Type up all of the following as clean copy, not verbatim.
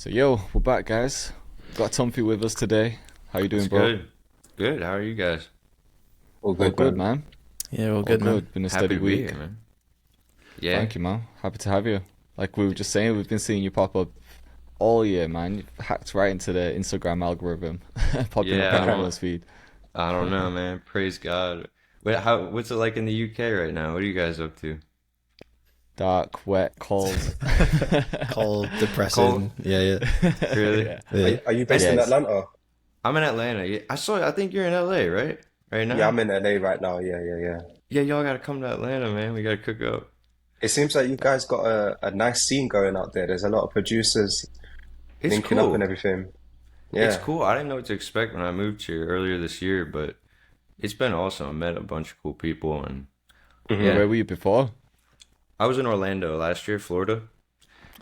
So yo, we're back, guys. Got Tumfy with us today. How you doing, It's bro? good. Good. How are you guys? All All good, good, man. man. Yeah, all All good, man. good. Been a Happy steady to be week. here, man. Yeah. Thank you, man. Happy to have you. Like we were just saying, we've been seeing you pop up all year, man. You've hacked right into the Instagram algorithm, popping up Yeah. on everyone's feed. I don't know, man. Praise God. What's it like in the UK right now? What are you guys up to? Dark, wet, cold. Cold, Cold? depressing. Yeah, yeah. Really? Yeah. Yeah. Are you based in Yes. Atlanta? I'm in Atlanta. Yeah, I think you're in LA, right? Right Yeah, now? I'm in LA right now. Yeah. Yeah, y'all gotta come to Atlanta, man. We gotta cook up. It seems like you guys got a nice scene going out there. There's a lot of producers It's linking up and cool. everything. It's Yeah. cool. I didn't know what to expect when I moved here earlier this year, but it's been awesome. I met a bunch of cool people, and Hmm. yeah, Where were you before? I was in Orlando last year, Florida.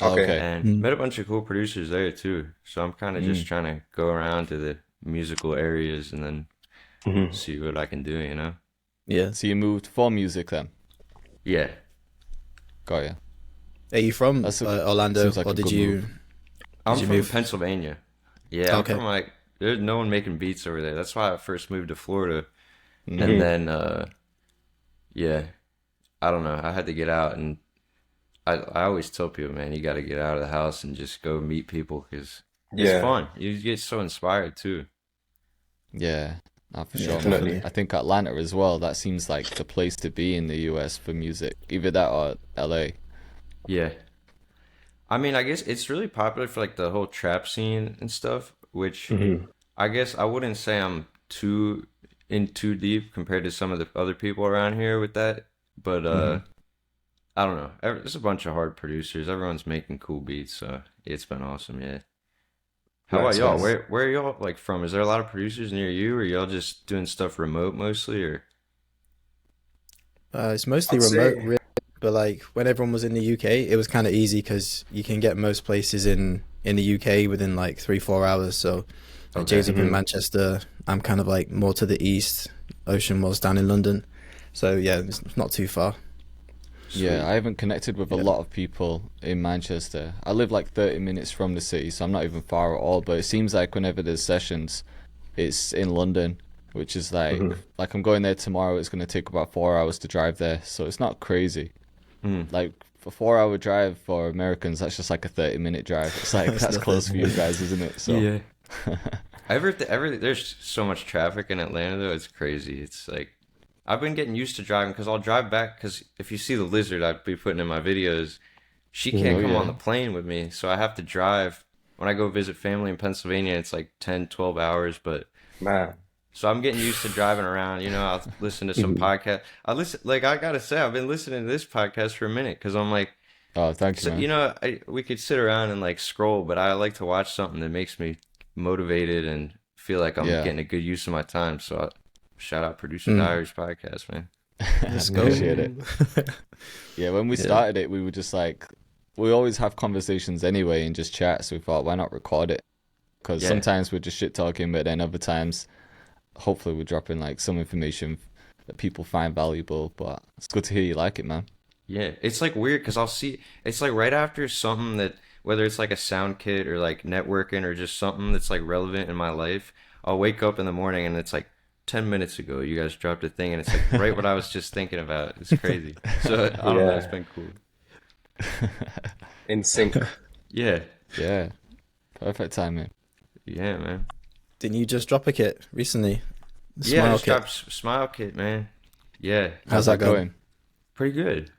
Oh, Okay. okay. And Mm. met a bunch of cool producers there too. So I'm kind of just Mm. trying to go around to the musical areas and then Hmm. see what I can do, you know? Yeah. So you moved for music then? Yeah. Got you. Are you from That's Orlando, seems like or a did good you move. I'm you from move? Pennsylvania. Yeah, I'm Okay. from like there's no one making beats over there. That's why I first moved to Florida. And Mm. then yeah, I don't know. I had to get out and I always tell people, man, you got to get out of the house and just go meet people because it's Yeah, fun. You get so inspired too. Yeah, for Yeah, sure, man. definitely. I think Atlanta as well. That seems like the place to be in the US for music. Either that or LA. Yeah. I mean, I guess it's really popular for like the whole trap scene and stuff, which Hmm. I guess I wouldn't say I'm too deep compared to some of the other people around here with that, but Hmm. I don't know. There's a bunch of hard producers. Everyone's making cool beats, so it's been awesome, yeah. How about Nice, y'all? nice. Where are y'all like from? Is there a lot of producers near you, or y'all just doing stuff remote mostly, or it's mostly I'd remote, say, really. But like when everyone was in the UK, it was kind of easy because you can get most places in the UK within like 3-4 hours. So like okay? Jay's up in hmm. Manchester. I'm kind of like more to the east. Ocean was down in London. So yeah, it's not too far. Yeah, Sweet. I haven't connected with a Yeah. lot of people in Manchester. I live like 30 minutes from the city, so I'm not even far at all. But it seems like whenever there's sessions, it's in London, which is Hmm. like I'm going there tomorrow. It's going to take about 4 hours to drive there, so it's not crazy. Mm. Like a 4 hour drive for Americans, that's just like a 30-minute drive. It's like That's that's close for you nothing. guys, isn't it? So Yeah. There's so much traffic in Atlanta though, it's crazy. It's like I've been getting used to driving because I'll drive back because if you see the lizard I'd be putting in my videos, she Hmm. can't oh come on yeah, the plane with me, so I have to drive. When I go visit family in Pennsylvania, it's like 10, 12 hours, but Man. so I'm getting used to driving around, I'll listen to some Hmm. podcast. I gotta say, I've been listening to this podcast for a minute because I'm like, oh thank you, so, man. we could sit around and like scroll, but I like to watch something that makes me motivated and feel like I'm Yeah. getting a good use of my time. So shout out Producer Mm. Diaries podcast, man. Let's go. Appreciate it. Yeah, when we Yeah. started it, we were just like, we always have conversations anyway and just chat. So we thought, why not record it? Because Yeah, sometimes we're just shit talking, but then other times, hopefully, we're dropping like some information that people find valuable. But it's good to hear you like it, man. yeah. It's like weird because I'll see it's like right after something that whether it's like a sound kit or like networking or just something that's like relevant in my life, I'll wake up in the morning and it's like 10 minutes ago you guys dropped a thing and it's like right what I was just thinking about. It's crazy. So I don't know, it's Yeah. been cool. In sync. Yeah. Yeah, perfect timing. Yeah, man. Didn't you just drop a kit recently? The Yeah, I Smile just kit. dropped Smile Kit, man. Yeah, How's How's that that going? going? pretty good.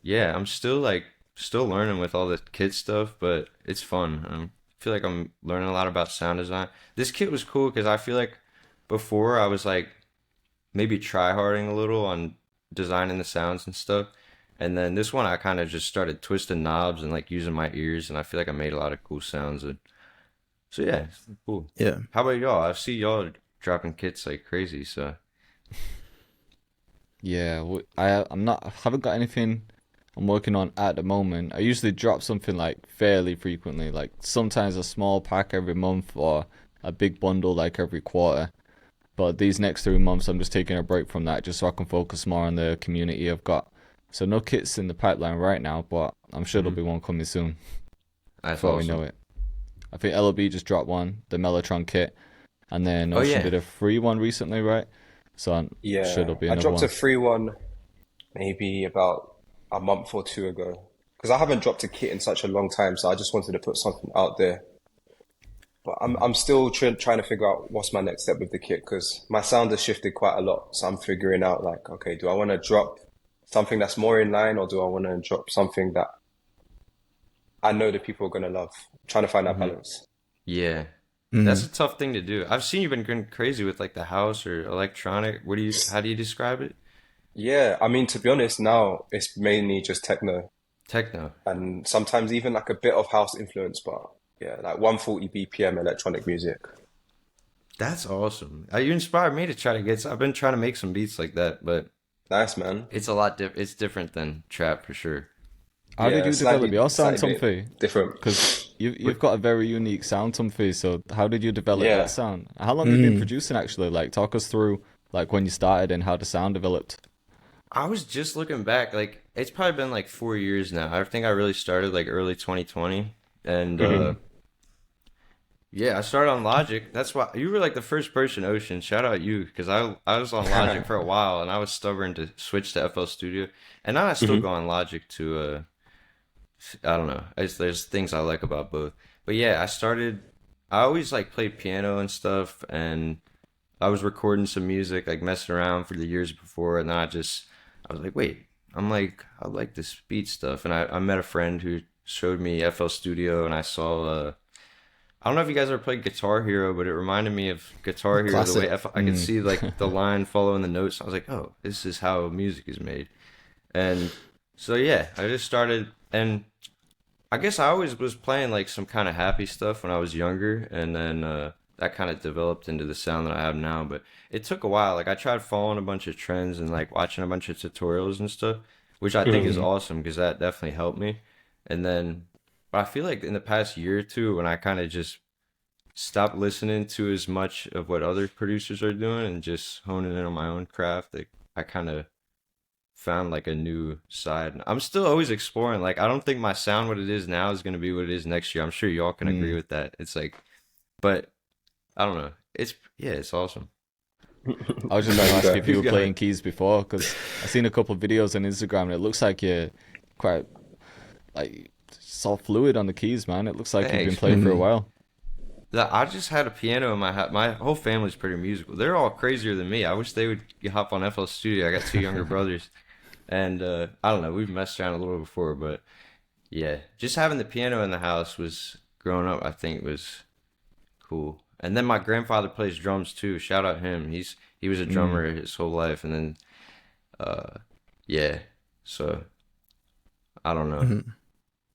Yeah, I'm still learning with all the kit stuff, but it's fun. I feel like I'm learning a lot about sound design. This kit was cool because I feel like before I was like maybe try harding a little on designing the sounds and stuff. And then this one I kind of just started twisting knobs and like using my ears and I feel like I made a lot of cool sounds. So yeah, it's cool. Yeah. How about y'all? I see y'all dropping kits like crazy, so Yeah, I'm not. I haven't got anything I'm working on at the moment. I usually drop something like fairly frequently, like sometimes a small pack every month or a big bundle like every quarter. But these next 3 months, I'm just taking a break from that just so I can focus more on the community I've got. So no kits in the pipeline right now, but I'm sure there'll mhm. be one coming soon That's before we know awesome. it. I think LOB just dropped one, the Mellotron kit, and then Oh Ocean yeah. did a free one recently, right? So I'm sure Yeah, there'll be I another dropped a one. free one maybe about a month or two ago because I haven't dropped a kit in such a long time, so I just wanted to put something out there. But I'm still trying to figure out what's my next step with the kit because my sound has shifted quite a lot. So I'm figuring out like, okay, do I want to drop something that's more in line, or do I want to drop something that I know that people are gonna love? Trying to find that Hmm. balance. Yeah. That's Mm. a tough thing to do. I've seen you've been going crazy with like the house or electronic. How do you describe it? Yeah, I mean, to be honest, now it's mainly just techno Techno. and sometimes even like a bit of house influence, but yeah, like 140 BPM electronic music. That's awesome. You inspired me to try to I've been trying to make some beats like that, but Nice, man. it's a lot it's different than trap for sure. How did Yeah, you develop your sound, slightly bit Tumfy? different. Because you've But got a very unique sound, Tumfy. So how did you develop that Yeah. sound? How long have you been Mm. producing actually? Like, talk us through like when you started and how the sound developed. I was just looking back, like it's probably been like 4 years now. I think I really started like early 2020, and Hmm. yeah, I started on Logic. That's why you were like the first person, Ocean. Shout out you, because I was on Logic for a while, and I was stubborn to switch to FL Studio, and now I still Hmm. go on Logic to I don't know. There's things I like about both. But yeah, I always like played piano and stuff, and I was recording some music, like messing around for the years before, and then I was like, wait, I like this beat stuff, and I met a friend who showed me FL Studio, and I saw, I don't know if you guys ever played Guitar Hero, but it reminded me of Guitar Hero the way Classic. I could Mm. see like the line following the notes. I was like, oh, this is how music is made, and so yeah, I just started, and I guess I always was playing like some kind of happy stuff when I was younger, and then that kind of developed into the sound that I have now. But it took a while. Like I tried following a bunch of trends and like watching a bunch of tutorials and stuff, which I think is Hmm. awesome because that definitely helped me. And then, but I feel like in the past year or two, when I kind of just stopped listening to as much of what other producers are doing and just honing in on my own craft, like I kind of found like a new side. I'm still always exploring. Like I don't think my sound what it is now is gonna be what it is next year. I'm sure y'all can agree Mm. with that. It's like, but I don't know. It's yeah, it's awesome. I was just No, going to you ask go. if you were Go ahead. playing keys before, because I've seen a couple of videos on Instagram and it looks like you're quite like so fluid on the keys, man. It looks like you've been Thanks, playing man. for a Mm. while. I just had a piano in my house. My whole family's pretty musical. They're all crazier than me. I wish they would hop on FL Studio. I got two younger brothers, and I don't know. We've messed around a little before, but yeah, just having the piano in the house was growing up. I think was cool. And then my grandfather plays drums too. Shout out him. He was a Mm. drummer his whole life, and then uh, yeah. So I don't know, Mhm.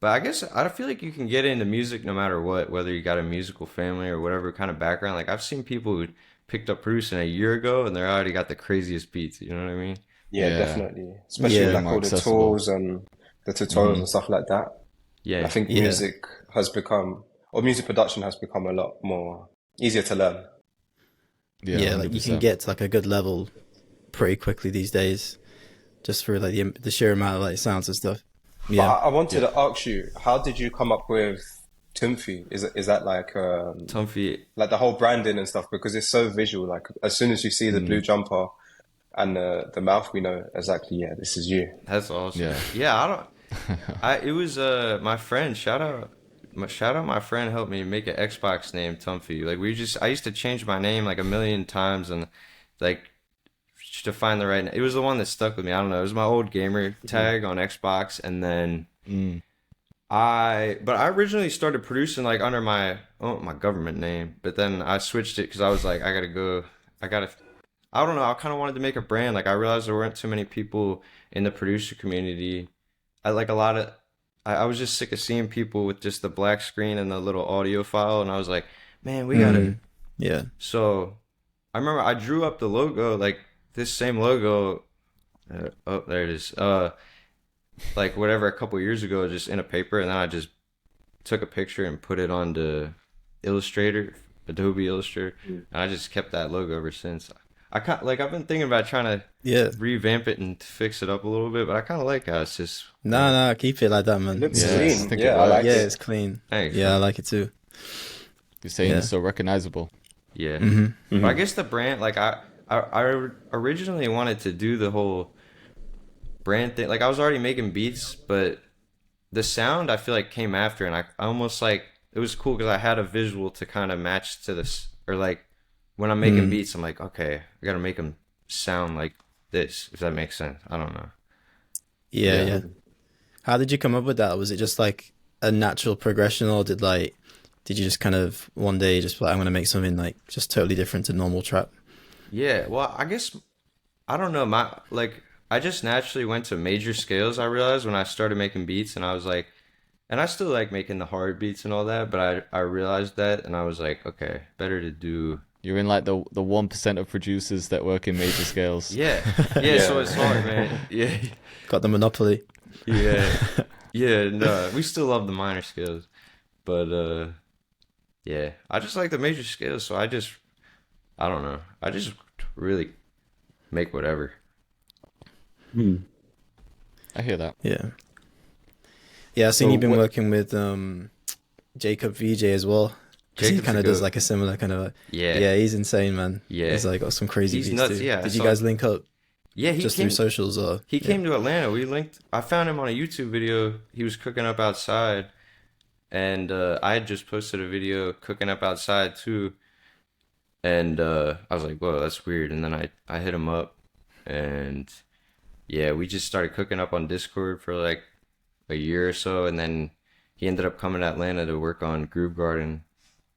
but I guess I feel like you can get into music no matter what, whether you got a musical family or whatever kind of background. Like I've seen people who picked up producing a year ago and they're already got the craziest beats. You know what I mean? Yeah, Yeah, definitely. Especially with way Yeah. like more all the accessible. tools and the tutorials Hmm. and stuff like that. I Yeah, think Yeah. music has become, or music production has become a lot more easier to learn. Yeah, Yeah. Like you can 100%. get to like a good level pretty quickly these days, just for like the sheer amount of like sounds and stuff. But Yeah. I wanted Yeah. to ask you, how did you come up with Tumfy? Is that Tumfy. like the whole branding and stuff? Because it's so visual. Like as soon as you see the blue Mm. jumper and the mouth, we know exactly, yeah, this is you. That's awesome. Yeah. Yeah, I don't. I it was my friend. Shout out my friend helped me make an Xbox name Tumfy. Like I used to change my name like a million times and like to find the right. It was the one that stuck with me. I don't know. It was my old gamer Mhm. tag on Xbox, and then Mm. but I originally started producing like under my government name, but then I switched it because I was like, I gotta, I don't know, I kind of wanted to make a brand. Like I realized there weren't too many people in the producer community. I like a lot of, I was just sick of seeing people with just the black screen and the little audio file, and I was like, man, we gotta. Mm. Yeah. So I remember I drew up the logo, like this same logo. Oh, there it is. Like whatever a couple years ago, just in a paper, and then I just took a picture and put it onto Illustrator, Adobe Illustrator, and I just kept that logo ever since. I've been thinking about trying to Yeah. revamp it and fix it up a little bit, but I kind of like how it's just No, no, keep it like that, It man. looks Yeah, I It's clean. think it Yeah, I like yeah, works. it. it's clean. thanks, Yeah, I man. like it too. you're saying Yeah. it's so recognizable. Yeah. Mm-hmm. But I guess the brand, like I originally wanted to do the whole brand thing. Like I was already making beats, but the sound I feel like came after, and I almost like it was cool because I had a visual to kind of match to this, or like when I'm making Mm. beats, I'm like, okay, I gotta make them sound like this, if that makes sense. I don't know. Yeah, Yeah. yeah. How did you come up with that? Was it just like a natural progression, or did you just kind of one day just be like, I'm gonna make something like just totally different to normal trap? Yeah, well, I guess I don't know. I just naturally went to major scales. I realized when I started making beats, and I was like, and I still like making the hard beats and all that, but I realized that, and I was like, okay, better to do. You're in like the 1% of producers that work in major scales. Yeah, yeah. So it's Yeah. hard, man. Yeah, Got the monopoly. yeah, yeah. No, we still love the minor scales, but yeah, I just like the major scales. So I don't know. I just really make whatever. I hear that. Yeah. Yeah, I've seen So you've been what? working with Jacob VJ as well. Because he Jacob's kind a of does goat. like a similar kind of Yeah, yeah, he's insane, man. yeah. He's like got some crazy He's beats nuts. too. Yeah, I Did you saw. guys link up Yeah, just through socials or he yeah. came to Atlanta. We linked. I found him on a YouTube video. He was cooking up outside, and I had just posted a video cooking up outside too. And I was like, "Whoa, that's weird." And then I hit him up, and yeah, we just started cooking up on Discord for like a year or so, and then he ended up coming to Atlanta to work on Groove Garden,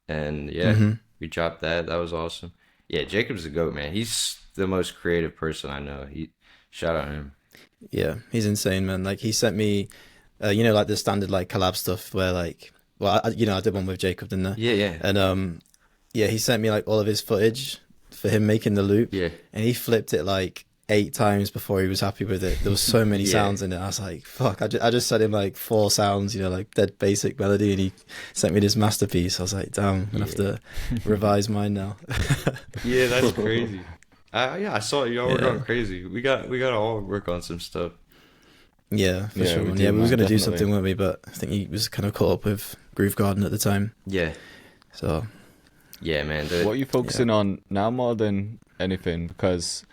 and yeah, Mm-hmm. we dropped that. That was awesome. Yeah, Jacob's the goat, man. He's the most creative person I know. Shout out him. Yeah, he's insane, man. Like he sent me you know, like the standard like collab stuff where like well, I did one with Jacob, didn't I? Yeah, yeah, And yeah, he sent me like all of his footage for him making the loop, yeah. and he flipped it like 8 times before he was happy with it. There was so many Yeah. sounds in it. I was like, fuck. I just set him like 4 sounds, you know, like dead basic melody, and he sent me this masterpiece. I was like, damn, I'm gonna have to revise mine now. Yeah, that's crazy. Yeah, I saw y'all were Yeah. going crazy. We got to all work on some stuff. Yeah, for Yeah, sure. we man. do, Yeah, we was man, gonna do definitely. something, weren't we? But I think he was kind of caught up with Groove Garden at the time. Yeah, So yeah, man. What are you focusing on now more than anything? Because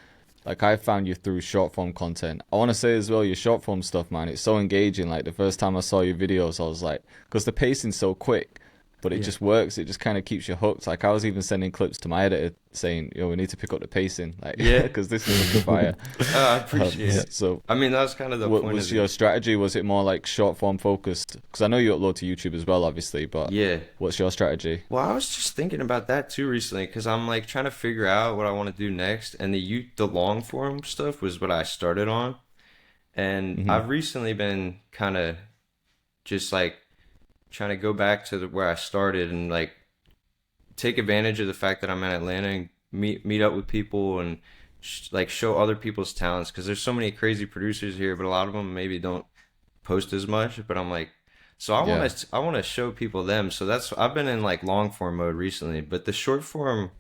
like I found you through short form content. I want to say as well, your short form stuff, man, it's so engaging. Like the first time I saw your videos, I was like, because the pacing's so quick, but it just works. It just kind of keeps you hooked. Like I was even sending clips to my editor saying, "Yo, we need to pick up the pacing." Like, Yeah. because this is looking fire. I appreciate it. So, I mean, that was kind of the what point was of your it. strategy? Was it more like short form focused? Because I know you upload to YouTube as well, obviously. But Yeah. what's your strategy? Well, I was just thinking about that too recently because I'm like trying to figure out what I want to do next, and the long form stuff was what I started on, and I've recently been kind of just like trying to go back to where I started and like take advantage of the fact that I'm in Atlanta and meet up with people and like show other people's talents because there's so many crazy producers here, but a lot of them maybe don't post as much. But I'm like, so I want to show people them. So I've been in like long form mode recently, but the short form,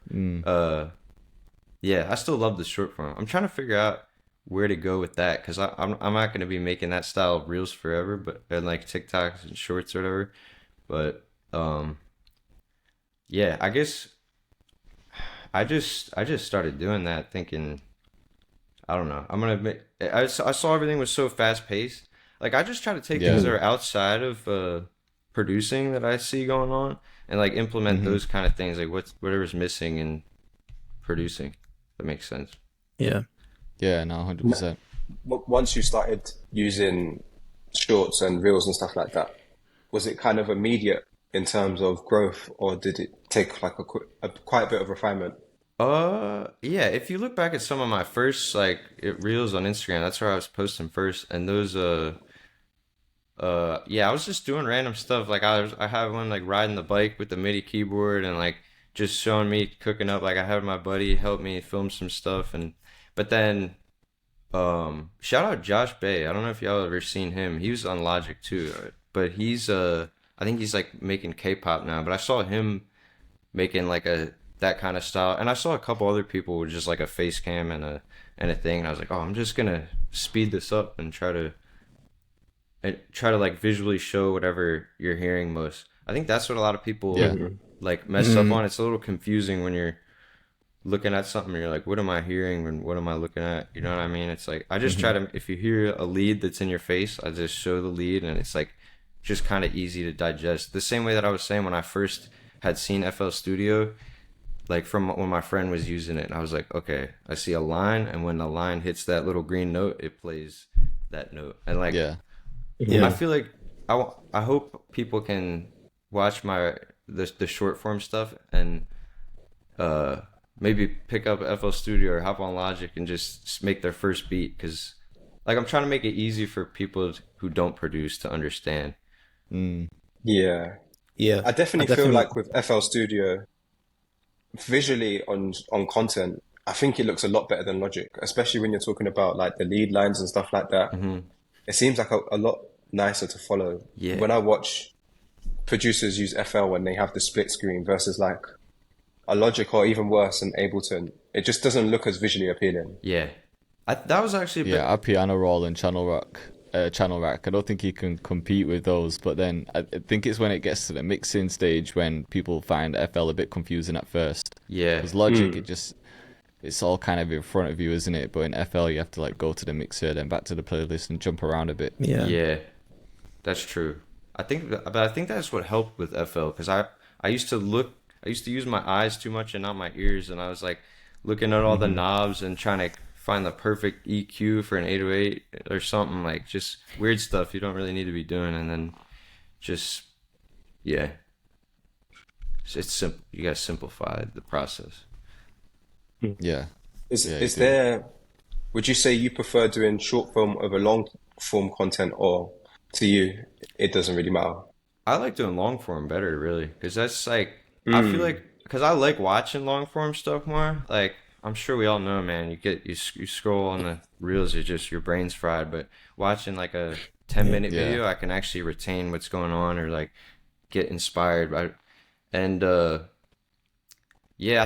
yeah, I still love the short form. I'm trying to figure out where to go with that because I'm not going to be making that style of reels forever, but and like TikToks and shorts or whatever. But yeah, I guess I just started doing that thinking I don't know. I'm gonna make. I saw everything was so fast paced. Like I just try to take Yeah. things that are outside of producing that I see going on and like implement those kind of things. Like whatever's missing in producing. That makes sense. yeah. Yeah, no, 100%. Once you started using shorts and reels and stuff like that, was it kind of immediate in terms of growth, or did it take like quite a bit of refinement? Yeah. If you look back at some of my first like reels on Instagram, that's where I was posting first, and those yeah, I was just doing random stuff. Like I had one like riding the bike with the MIDI keyboard and like just showing me cooking up. Like I had my buddy help me film some stuff, and but then shout out Josh Bay. I don't know if y'all ever seen him. He was on Logic too, but he's I think he's like making K-pop now. But I saw him making like that kind of style, and I saw a couple other people with just like a face cam and a thing, and I was like, oh, I'm just gonna speed this up and try to like visually show whatever you're hearing most. I think that's what a lot of people Yeah. like mess up on. It's a little confusing when you're looking at something and you're like, what am I hearing and what am I looking at? You know what I mean? It's like I just try to, if you hear a lead that's in your face, I just show the lead, and it's like just kind of easy to digest. The same way that I was saying when I first had seen FL Studio, like from when my friend was using it, and I was like, okay, I see a line, and when the line hits that little green note, it plays that note. And like, Yeah. I feel like I hope people can watch the short form stuff and maybe pick up FL Studio or hop on Logic and just make their first beat, because like I'm trying to make it easy for people who don't produce to understand. Yeah. Yeah, I definitely feel like with FL Studio, visually on content, I think it looks a lot better than Logic, especially when you're talking about like the lead lines and stuff like that. It seems like a lot nicer to follow. Yeah. When I watch producers use FL when they have the split screen versus like a Logic or even worse, an Ableton, it just doesn't look as visually appealing. Yeah, that was actually a bit, Yeah, our piano roll and channel rack. I don't think you can compete with those. But then I think it's when it gets to the mixing stage when people find FL a bit confusing at first. yeah, Because Logic, it's all kind of in front of you, isn't it? But in FL, you have to like go to the mixer, then back to the playlist, and jump around a bit. yeah. That's true. But I think that's what helped with FL, because I used to use my eyes too much and not my ears, and I was like looking at all the knobs and trying to find the perfect EQ for an 808 or something, like just weird stuff you don't really need to be doing, and then just yeah, it's simple. You gotta simplify the process. Yeah. Is there, would you say you prefer doing short form over long form content, or to you, it doesn't really matter? I like doing long form better, really, because that's like I feel like, because I like watching long form stuff more. Like I'm sure we all know, man. You scroll on the reels, your brain's fried. But watching like a 10-minute video, I can actually retain what's going on or like get inspired by. And yeah, I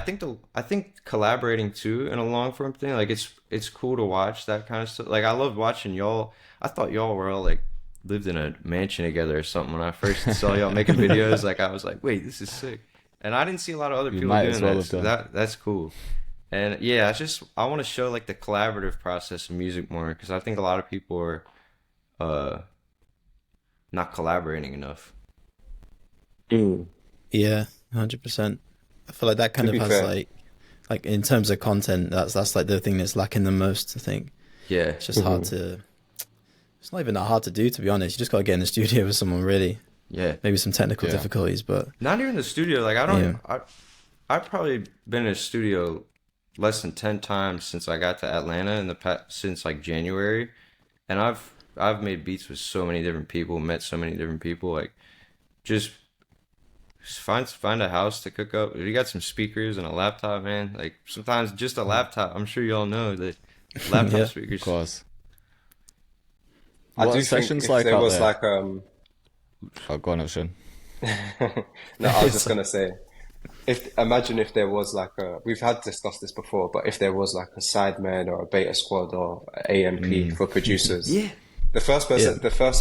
think collaborating too in a long form thing, like it's cool to watch that kind of stuff. Like I love watching y'all. I thought y'all were all like lived in a mansion together or something when I first saw y'all making videos. Like I was like, wait, this is sick. And I didn't see a lot of other people might doing as well that. have So done. that's cool. And yeah, I want to show like the collaborative process of music more, because I think a lot of people are not collaborating enough. Yeah, 100%. I feel like that kind To of be has fair, like in terms of content, that's like the thing that's lacking the most, I think. Yeah, It's just hard to, it's not even that hard to do, to be honest. You just got to get in the studio with someone, really. yeah. Maybe some technical Yeah. difficulties, but Not even the studio. Like I've probably been in a studio less than 10 times since I got to Atlanta in the past, since like January, and I've made beats with so many different people, met so many different people. Like just find a house to cook up. If you got some speakers and a laptop, man, like sometimes just a laptop. I'm sure y'all know that laptop Yeah. Of speakers. course. I What do are think sessions if like there out was there? like Oh, go on, Ocean. no, I was just gonna say, if imagine if there was like we've had discussed this before, but if there was like a Sidemen or a Beta Squad or a AMP for producers, Yeah, the first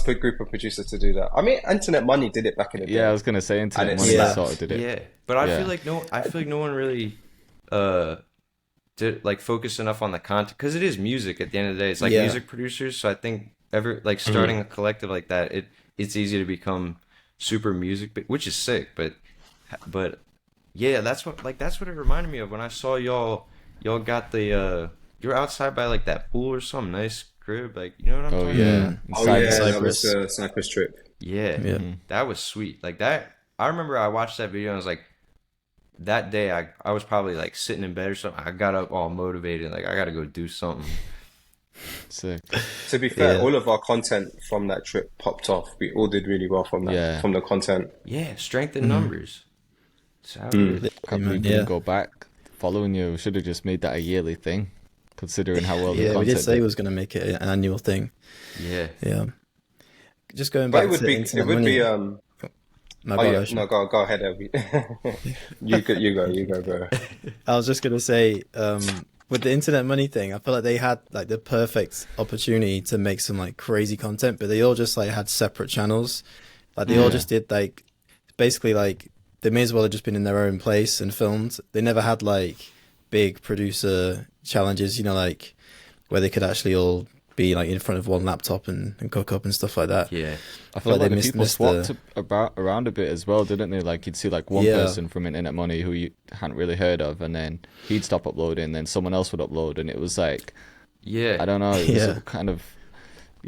group of producers to do that. I mean, Internet Money did it back in the Yeah, I day, was gonna say and Internet it Money slapped. sort of did it. yeah. But I Yeah. feel like no one really did like focus enough on the content, because it is music at the end of the day. It's like Yeah. music producers. So I think like starting a collective like that, it's easy to become super music, which is sick. But yeah, that's what it reminded me of when I saw y'all got the you're outside by like that pool or some nice crib, like you know what I'm Oh talking yeah. about? Oh Inside yeah, that was Cyprus. the Cyprus trip. Yeah, Yeah. that was sweet. Like that, I remember I watched that video and I was like, that day I was probably like sitting in bed or something. I got up all motivated, like I gotta go do something. Sick. To be fair, Yeah. all of our content from that trip popped off. We all did really well from that, Yeah. from the content. Yeah, strength in numbers. That's how it is. Can't believe we Yeah. didn't go back. Following you, we should have just made that a yearly thing, considering how well the Yeah, we content did say did. we was going to make it an annual thing. Yeah. Yeah. Just going But back it would to be, Internet it would Money. be, My oh bad, yeah, Ocean. no, go ahead, Elby. You go, bro. I was just going to say, with the Internet Money thing, I feel like they had like the perfect opportunity to make some like crazy content, but they all just like had separate channels. Like they all just did like basically like they may as well have just been in their own place and filmed. They never had like big producer challenges, you know, like where they could actually all be like in front of one laptop and cook up and stuff like that. Yeah. I feel Like like they the people missed swapped the around a bit as well, didn't they? Like you'd see like one yeah person from Internet Money who you hadn't really heard of, and then he'd stop uploading, then someone else would upload, and it was like Yeah. I don't know, it was yeah a kind of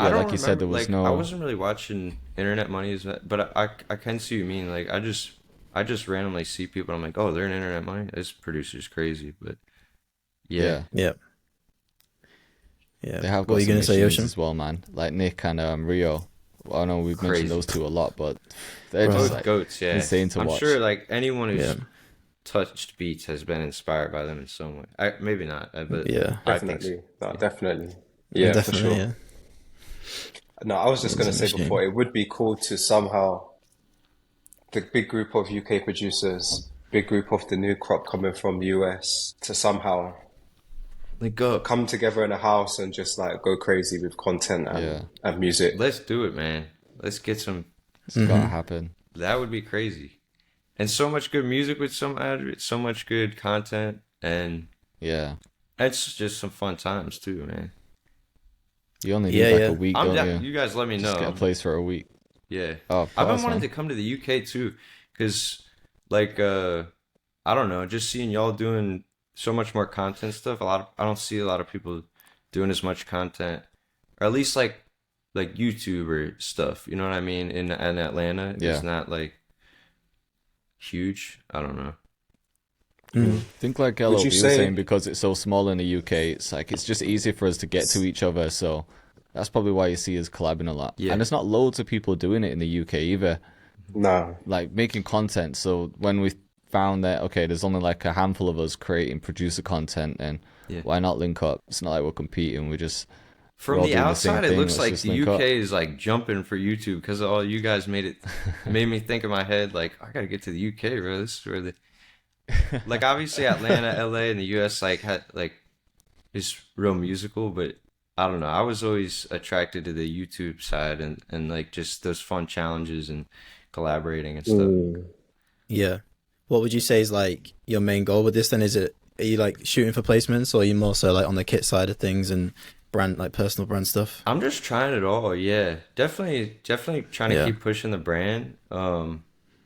I yeah, don't like you said, remember, there was like, I no wasn't really watching Internet Money, but I can see what you mean. Like, I just randomly see people, and I'm like, oh, they're in Internet Money? This producer's crazy, but yeah. yeah. yeah yeah. They have What are got you some gonna say, machines Ocean? as well, man. Like Nick and Rio. Well, I know we've mentioned Crazy. those two a lot, but they're Bro. just Both like goats, yeah. insane to I'm watch. sure, like, anyone Yeah who's touched beats has been inspired by them in some way. Maybe not, but yeah I think so. Definitely. No, definitely. Yeah, for definitely sure. yeah. No, I was just It's going a to say machine. before, it would be cool to somehow, the big group of UK producers, big group of the new crop coming from the US, to somehow Link up. come together in a house and just like go crazy with content Yeah, and music. Let's do it, man. Let's get some. it's gotta happen. That would be crazy. And so much good music with so much good content, and Yeah, it's just some fun times too, man. you only Yeah, need like yeah. a week, don't you? You guys let me Just get a know. place for a week. Yeah. Oh, of I've been course, wanting man. to come to the UK too, because like I don't know, just seeing y'all doing so much more content stuff. I don't see a lot of people doing as much content, or at least like YouTuber stuff. You know what I mean? In Atlanta, Yeah. it's not like huge. I don't know. Mm. I think like Would LOB you was say- saying, because it's so small in the UK, it's like it's just easy for us to get to each other. So that's probably why you see us collabing a lot. Yeah. And there's not loads of people doing it in the UK either, No. like making content. So when we found that okay, there's only like a handful of us creating producer content, and Yeah. why not link up? It's not like we're competing. We're just we're From all the doing the same outside, it thing, looks let's like just the link UK up. is like jumping for YouTube because all you guys made me think in my head like I gotta get to the UK, bro. This is where the like obviously Atlanta, LA, and the US like had like is real musical, but I don't know. I was always attracted to the YouTube side and like just those fun challenges and collaborating and stuff. Yeah. What would you say is like your main goal with this then? Are you like shooting for placements, or are you more so like on the kit side of things and brand, like personal brand stuff? I'm just trying it all. Yeah, definitely trying to Yeah. keep pushing the brand.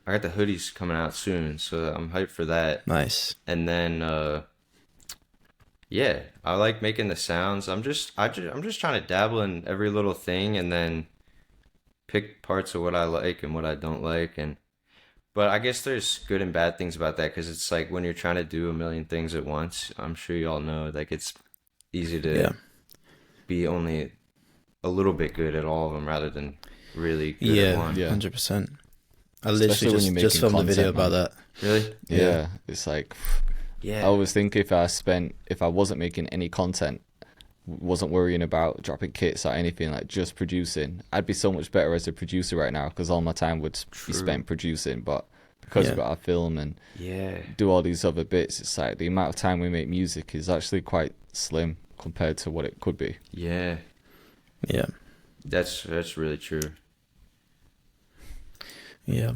I got the hoodies coming out soon, so I'm hyped for that. Nice. And then yeah, I like making the sounds. I'm just trying to dabble in every little thing and then pick parts of what I like and what I don't like. And but I guess there's good and bad things about that because it's like when you're trying to do a million things at once, I'm sure you all know, like it's easy to Yeah. be only a little bit good at all of them rather than really good at Yeah. one. Yeah. 100%. I Especially when literally you're just making filmed a video content, about man. that. Really? Yeah, it's like I Yeah. always think if I wasn't making any content, wasn't worrying about dropping kits or anything, like just producing, I'd be so much better as a producer right now because all my time would be True. spent producing. But because Yeah. we've got to film and Yeah. do all these other bits, it's like the amount of time we make music is actually quite slim compared to what it could be. Yeah. Yeah. That's really true. Yeah.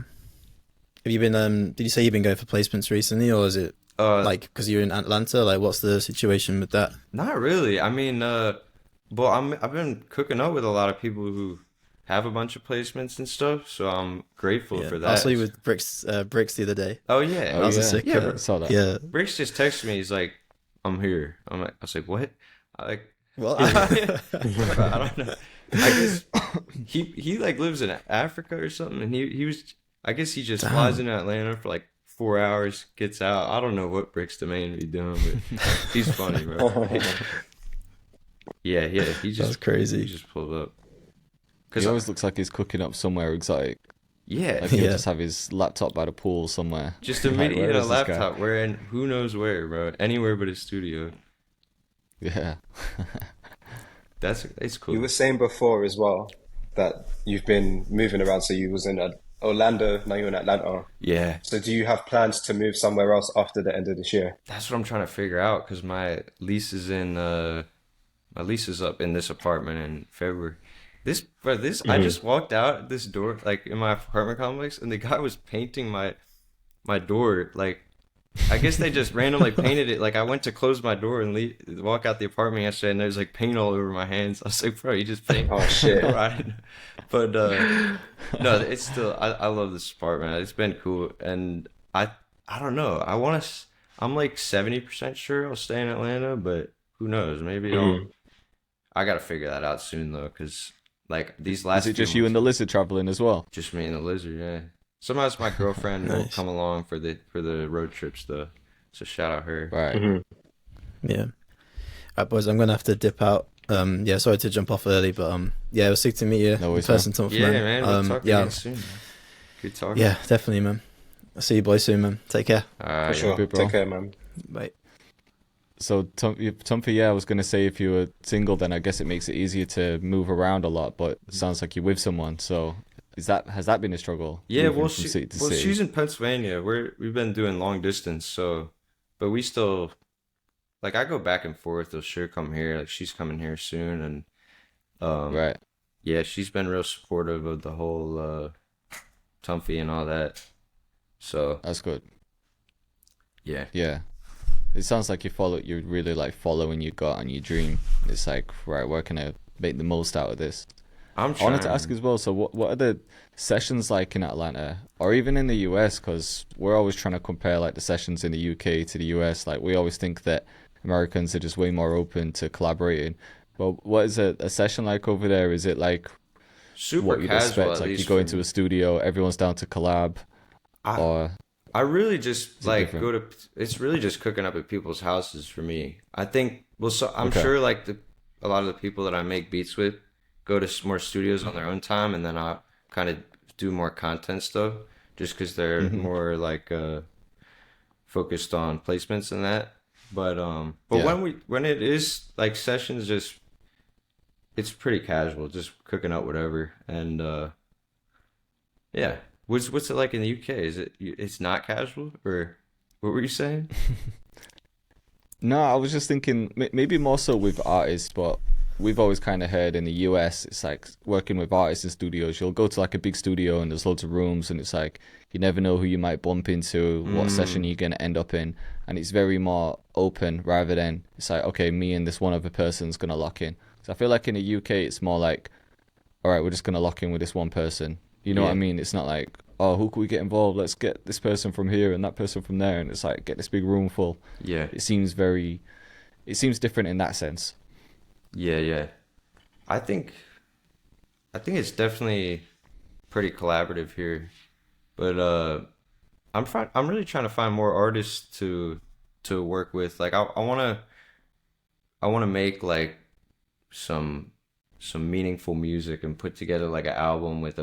Have you been did you say you've been going for placements recently, or is it like because you're in Atlanta, like what's the situation with that? Not really. I mean, well, I've been cooking up with a lot of people who have a bunch of placements and stuff, so I'm grateful Yeah. for I that. saw you with Bricks the other day. Oh yeah, Oh, That was a yeah. sick Yeah, I saw that. yeah. Bricks just texted me. He's like, "I'm here." I was like, "What?" I like, Well, I don't know. I guess he like lives in Africa or something, and he was. I guess he just flies into Atlanta for like 4 hours, gets out. I don't know what Bricks the man be doing, but he's funny, bro. Yeah, he that's just crazy. he just pulled up. He always looks like he's cooking up somewhere exotic. Yeah, Like he'll Yeah. just have his laptop by the pool somewhere. just Like, immediately where in a is this guy? laptop, where and who knows where, bro? Anywhere but his studio. Yeah. It's cool. You were saying before as well that you've been moving around. So you was in Orlando, now you're in Atlanta. Yeah, So do you have plans to move somewhere else after the end of this year? that's what I'm trying to figure out because my lease is up in this apartment in February. I just walked out this door like in my apartment complex and the guy was painting my door. Like, I guess they just randomly painted it. Like, I went to close my door and walk out the apartment yesterday, and there's like paint all over my hands. I was like, bro, you just paint. Oh shit. Right. But no, it's still. I love this apartment. It's been cool, and I don't know. I'm like 70% sure I'll stay in Atlanta, but who knows? Maybe I'll. Mm. I gotta figure that out soon though, because like these Is last it few just you months, and the lizard traveling as well? just me and the lizard. Yeah. Sometimes my girlfriend will Nice. come along for the road trips though. So shout out her. Right. Mhm. Yeah. All right, boys, I'm gonna have to dip out. Yeah, sorry to jump off early, but yeah, it was sick to meet you No in worries, person, Tumfy, Yeah, man. man. We'll talk Yeah, again soon. Man. Good talking. yeah, definitely, man. I'll see you boys soon, man. Take care. All For right. sure. good, bro. Take care, man. Bye. So, Tumpy, yeah, I was gonna say if you were single, then I guess it makes it easier to move around a lot. But it sounds like you're with someone. So, has that been a struggle? Yeah, moving well, from city to well, city? she's in Pennsylvania. We've been doing long distance, so, but we still, like, I go back and forth. She'll come here, like, she's coming here soon, and Right. yeah, she's been real supportive of the whole Tumfy and all that. So That's good. yeah, Yeah. It sounds like you're really like following your gut and your dream. It's like, right, where can I make the most out of this? I'm I wanted to trying. ask as well, so what are the sessions like in Atlanta or even in the US? Because we're always trying to compare like the sessions in the UK to the US. Like we always think that Americans are just way more open to collaborating. But what is a session like over there? Is it like Super what you'd casual, expect? at Like you least go for into me. a studio, everyone's down to collab, I or I really just is it like different? go to. It's really just cooking up at people's houses for me. I think. Well, so I'm Okay. sure like a lot of the people that I make beats with go to more studios on their own time, and then I kind of do more content stuff just because they're Hmm. more like focused on placements and that. But Yeah. when it is like sessions, just it's pretty casual, just cooking up whatever, and yeah. What's it like in the UK? It's not casual, or what were you saying? No, I was just thinking maybe more so with artists, but we've always kind of heard in the US, it's like working with artists in studios. You'll go to like a big studio and there's loads of rooms, and it's like you never know who you might bump into, what session you're gonna end up in, and it's very more open rather than it's like okay, me and this one other person's gonna lock in. So I feel like in the UK, it's more like all right, we're just gonna lock in with this one person. You know what I Yeah, mean? It's not like oh, who can we get involved? Let's get this person from here and that person from there, and it's like get this big room full. yeah, It seems different in that sense. yeah. I think I think it's definitely pretty collaborative here, but I'm really trying to find more artists to work with. Like I wanna make like some meaningful music and put together like an album with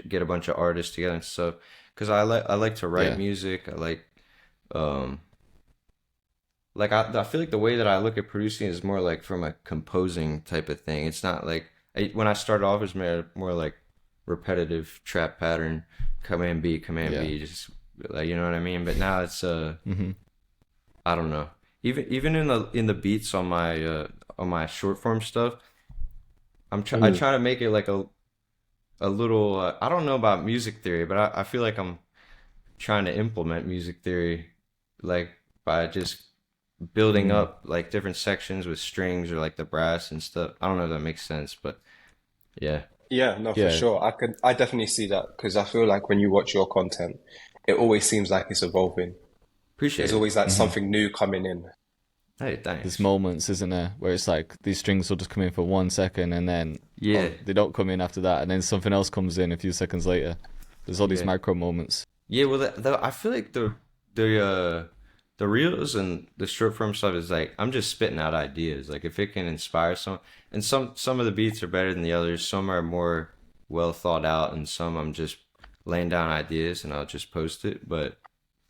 get a bunch of artists together and stuff. Because I like to write Yeah. music. Um I feel like the way that I look at producing is more like from a composing type of thing. It's not like when I started off, it was more like repetitive trap pattern, command Yeah. B, just like you know what I mean. But now it's Hmm. I don't know. Even in the beats on my short form stuff, I Mm. try to make it like a little. I don't know about music theory, but I feel like I'm trying to implement music theory, like by just building Mm. up like different sections with strings or like the brass and stuff. I don't know if that makes sense, but yeah, Yeah, no, for Yeah. sure. I definitely see that because I feel like when you watch your content, it always seems like it's evolving. There's appreciate it. always like Hmm. something new coming in. Hey, There's thanks. moments, isn't there, where it's like these strings will just come in for 1 second and then Yeah, they don't come in after that, and then something else comes in a few seconds later. There's all these yeah, micro moments. yeah. Well, I feel like the reels and the short form stuff is like I'm just spitting out ideas. Like if it can inspire someone, and some of the beats are better than the others. Some are more well thought out, and some I'm just laying down ideas and I'll just post it. But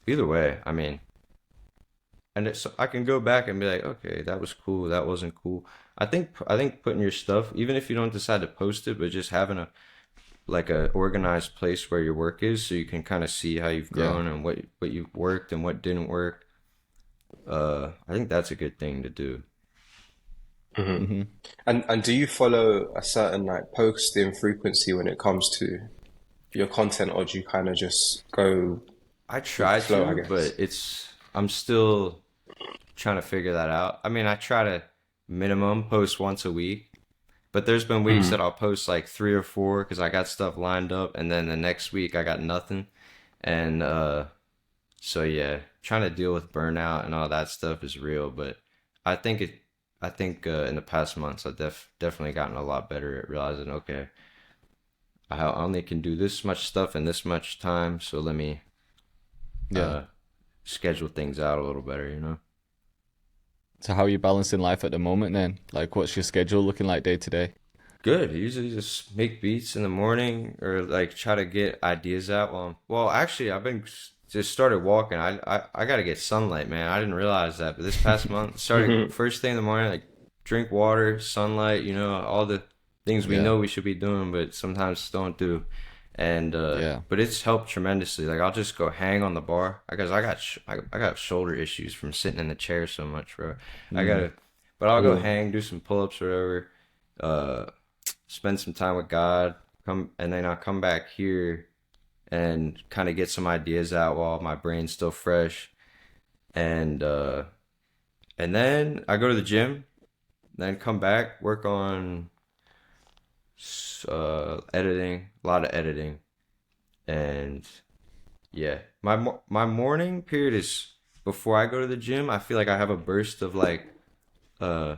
either way, I mean, and I can go back and be like, okay, that was cool, that wasn't cool. I think putting your stuff, even if you don't decide to post it, but just having a organized place where your work is, so you can kind of see how you've Yeah. grown and what you've worked and what didn't work. I think that's a good thing to do. Hmm. Hmm. And do you follow a certain like posting frequency when it comes to your content, or do you kind of just go I try flow, I to, guess. but I'm still trying to figure that out. I mean, I try to minimum post once a week, but there's been weeks that I'll post like three or four because I got stuff lined up, and then the next week I got nothing. And so yeah, trying to deal with burnout and all that stuff is real, but I think it I think in the past months I've definitely gotten a lot better at realizing, okay, I only can do this much stuff in this much time, so let me Yeah. uh schedule things out a little better, you know? So how are you balancing life at the moment then? Like, what's your schedule looking like day to day? Good. Usually just make beats in the morning or like try to get ideas out. Well, actually, I've been just started walking. I got to get sunlight, man. I didn't realize that, but this past month, started first thing in the morning, like drink water, sunlight, all the things we Yeah. know we should be doing, but sometimes don't do. And Yeah. but it's helped tremendously. Like I'll just go hang on the bar because I got shoulder issues from sitting in the chair so much, bro. I Mm. gotta, but I'll go Mm. hang, do some pull ups or whatever. Uh, Spend some time with God, come and then I'll come back here and kind of get some ideas out while my brain's still fresh. And and then I go to the gym, then come back, work on editing, a lot of editing. And yeah, my morning period is before I go to the gym, I feel like I have a burst of like uh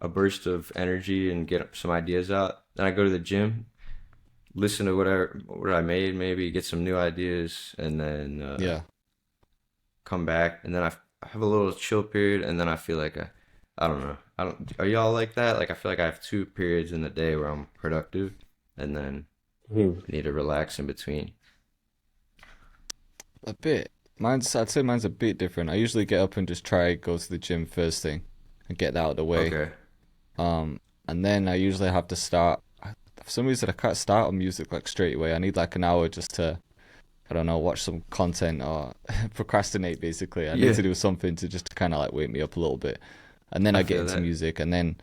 a burst of energy and get some ideas out. Then I go to the gym, listen to what I made, maybe get some new ideas, and then Yeah. come back. And then I have a little chill period, and then I feel like I don't know. I don't. Are y'all like that? Like I feel like I have two periods in the day where I'm productive, and then Mm. need to relax in between. A bit. I'd say mine's a bit different. I usually get up and just try go to the gym first thing and get that out of the way. Okay. And then I usually have to start. For some reason, I can't start on music like straight away. I need like an hour just to, I don't know, watch some content or procrastinate. Basically, I need Yeah, to do something to just kind of like wake me up a little bit, and then I I get feel into that. music, and then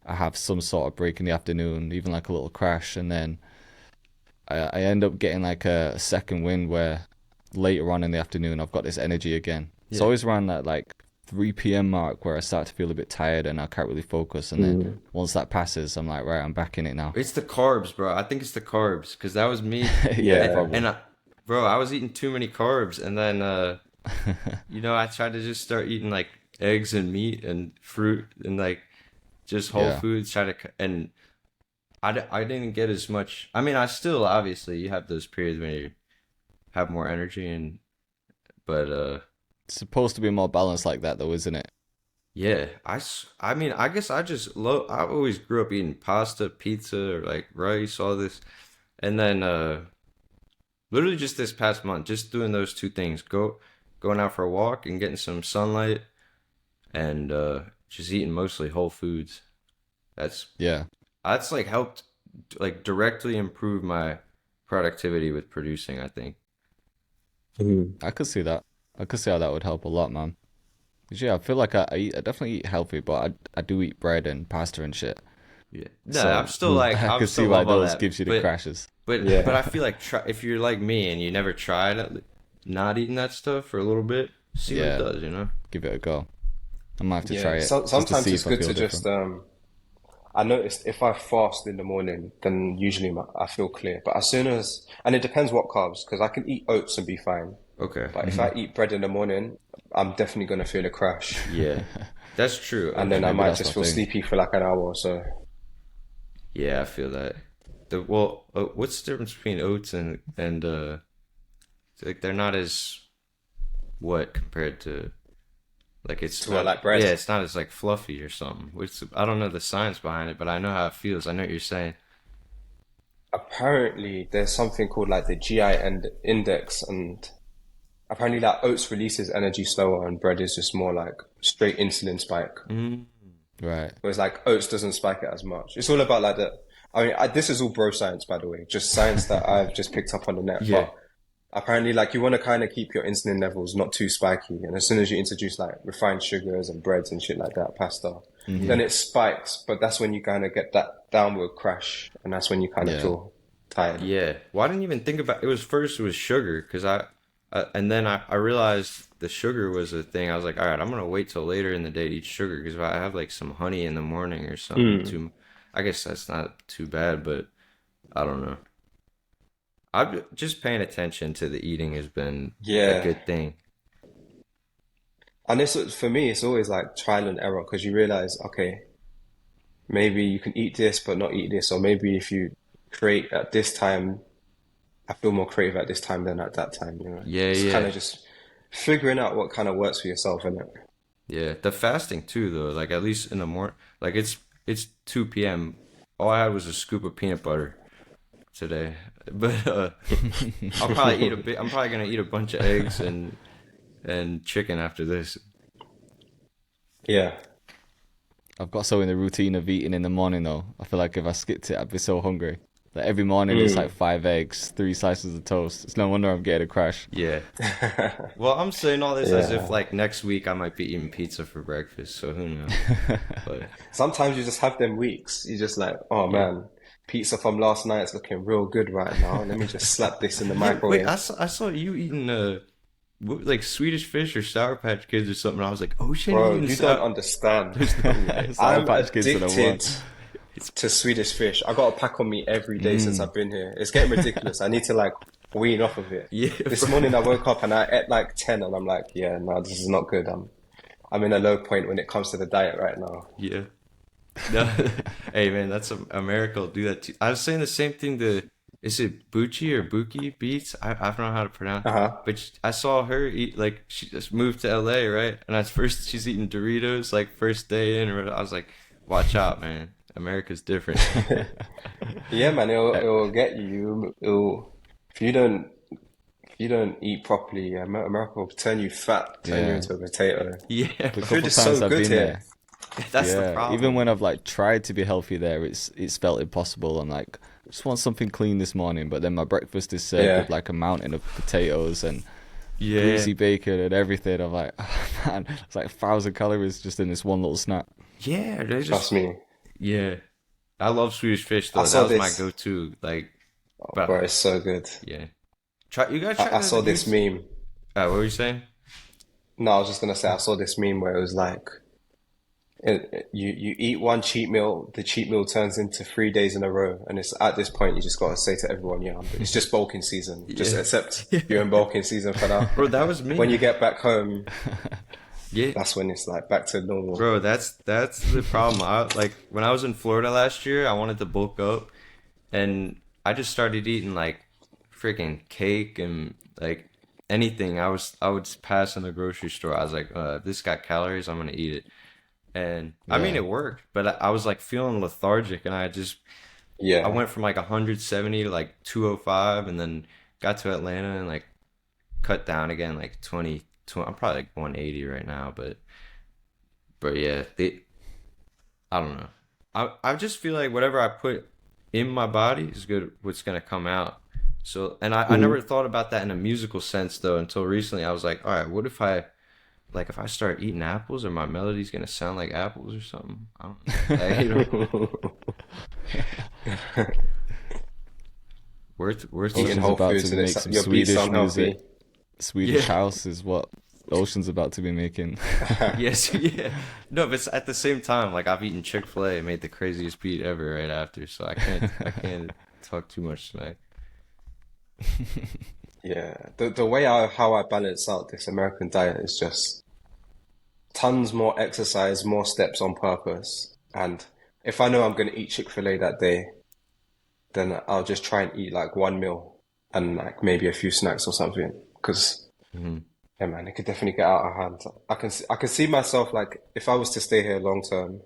I have some sort of break in the afternoon, even like a little crash, and then I end up getting like a second wind where later on in the afternoon I've got this energy again. It's Yeah. always around that like 3 p.m. mark where I start to feel a bit tired and I can't really focus. And then Mm. once that passes, I'm like, right, I'm back in it now. It's the carbs, bro. I think it's the carbs because that was me. Yeah, Yeah. And probably. bro, I was eating too many carbs, and then I tried to just start eating like eggs and meat and fruit and like just whole Yeah, foods. And I didn't get as much. I mean, I still obviously you have those periods when you have more energy but it's supposed to be more balanced like that though, isn't it? yeah, I mean, I guess I always grew up eating pasta, pizza, or like rice, all this, and then literally just this past month, just doing those two things, going out for a walk and getting some sunlight, and just eating mostly whole foods. That's Yeah, that's like helped like directly improve my productivity with producing, I think. Mm. I could see that. I could see how that would help a lot, man. 'Cause, yeah, I feel like I definitely eat healthy, but I do eat bread and pasta and shit. Yeah. No, So I I'm could still see why love all those that. gives you the crashes. But Yeah. I feel like if you're like me and you never tried not eating that stuff for a little bit, see what it Yeah, does, you know? give it a go. I might have to try Yeah. it just to Sometimes see it's if I good feel to just different. I noticed if I fast in the morning, then usually I feel clear. But as soon as, and it depends what carbs, because I can eat oats and be fine. Okay. But if Hmm. I eat bread in the morning, I'm definitely gonna feel a crash, Yeah. That's true. and then I Maybe might that's just my feel thing. sleepy for like an hour or so. Yeah, I feel that. What's the difference between oats and like they're not as what compared to like it's To what, not like bread? yeah, it's not as like fluffy or something. Which I don't know the science behind it, but I know how it feels. I know what you're saying. Apparently, there's something called like the GI index, and apparently, like oats releases energy slower, and bread is just more like straight insulin spike. Mm, Right. Whereas like oats doesn't spike it as much. It's all about like the. I mean, this is all bro science, by the way, just science that I've just picked up on the net. yeah. But apparently, like you want to kind of keep your insulin levels not too spiky, and as soon as you introduce like refined sugars and breads and shit like that, pasta, Hmm. then it spikes. But that's when you kind of get that downward crash, and that's when you kind of Yeah. feel tired. Yeah. Well, I didn't even think about it was sugar because I And then I realized the sugar was a thing. I was like, all right, I'm gonna wait till later in the day to eat sugar because if I have like some honey in the morning or something, Mm. too, I guess that's not too bad, but I don't know. I've just paying attention to the eating has been a Yeah. good thing. And this, for me, it's always like trial and error because you realize, okay, maybe you can eat this, but not eat this. Or maybe if you create at this time, I feel more creative at this time than at that time, you know. Yeah, It's kind yeah, of just figuring out what kind of works for yourself, isn't it? yeah. The fasting too, though. Like at least in the morning, like it's 2 p.m. All I had was a scoop of peanut butter today, but I'll probably eat a bit. I'm probably gonna eat a bunch of eggs and chicken after this. Yeah. I've got so in the routine of eating in the morning though. I feel like if I skipped it, I'd be so hungry. Like every morning, it's like Mm. 5 eggs, 3 slices of toast. It's no wonder I'm getting a crash. Yeah. Well, I'm saying all this as if Yeah. like next week I might be eating pizza for breakfast, so who knows? But Sometimes you just have them weeks. You just like, oh yeah. man, pizza from last night is looking real good right now. Let me just slap this in the Yeah, wait, microwave. I saw you eating like Swedish fish or Sour Patch Kids or something. I was like, oh shit, you Bro, eating you don't sour? understand. There's no way. Sour I'm Patch Kids are the one. addicted to Swedish fish. I got a pack on me every day since Mm. I've been here. It's getting ridiculous. I need to like wean off of it. Yeah, This bro. morning I woke up and I ate like 10 and I'm like, yeah, no, this is not good. I'm in a low point when it comes to the diet right now. Yeah. No. Hey man, that's America will do that too. I was saying the same thing to is it Bucci or Buki Beats? I don't know how to pronounce. Uh-huh. But I saw her eat like she just moved to LA, right? And at first she's eating Doritos like first day in. I was like, watch out, man. America's different. Yeah, man, Uh, it'll get you. It'll if you don't eat properly, America will turn you fat, turn you Yeah. into a potato. Yeah, The The bro. food couple is times so I've good been here. there, That's the yeah, even problem. when I've like tried to be healthy there, it's felt impossible. I'm like, I just want something clean this morning, but then my breakfast is served Yeah. with like a mountain of potatoes and Yeah. greasy bacon and everything. I'm like, oh, man, it's like 1,000 calories just in this one little snack. Yeah, they Trust just me. yeah. I love Swedish fish I though. That saw was my this. go-to. Like, Oh, but bro, it's so good. yeah. Try you gotta try I the saw new. this meme. What were you saying? No, I was just gonna say I saw this meme where it was like you eat one cheat meal, the cheat meal turns into 3 days in a row, and it's at this point you just gotta say to everyone, yeah, it's just bulking season. Just Yeah. accept you're in bulking season for now. Bro, that was When you me. get back home, Yeah. that's when it's like back to normal. Bro, that's the problem. I like when I was in Florida last year, I wanted to bulk up and I just started eating like freaking cake and like anything. I would pass in the grocery store. I was like, if this got calories, I'm gonna eat it. And I mean Yeah. it worked, but I was like feeling lethargic and I Yeah. went from like 170 to like 205 and then got to Atlanta and like cut down again like 20. I'm probably like 180 right now, but yeah, I don't know. I just feel like whatever I put in my body is good what's gonna come out. So and I Mhm. never thought about that in a musical sense though until recently. I was like, all right, what if I start eating apples, or my melody's gonna sound like apples or something? I don't know. Like, you know, worth Eating Ocean's whole about foods to and make some your beats Swedish sound music. healthy. Swedish yeah. House is what Ocean's about to be making. Yes, yeah. No, but it's at the same time, like I've eaten Chick-fil-A and made the craziest beat ever right after, so I can't talk too much smack. Yeah. The way how I balance out this American diet is just tons more exercise, more steps on purpose. And if I know I'm gonna eat Chick-fil-A that day, then I'll just try and eat like one meal and like maybe a few snacks or something. Because Hmm. yeah, man, it could definitely get out of hand. I can see myself like if I was to stay here long term,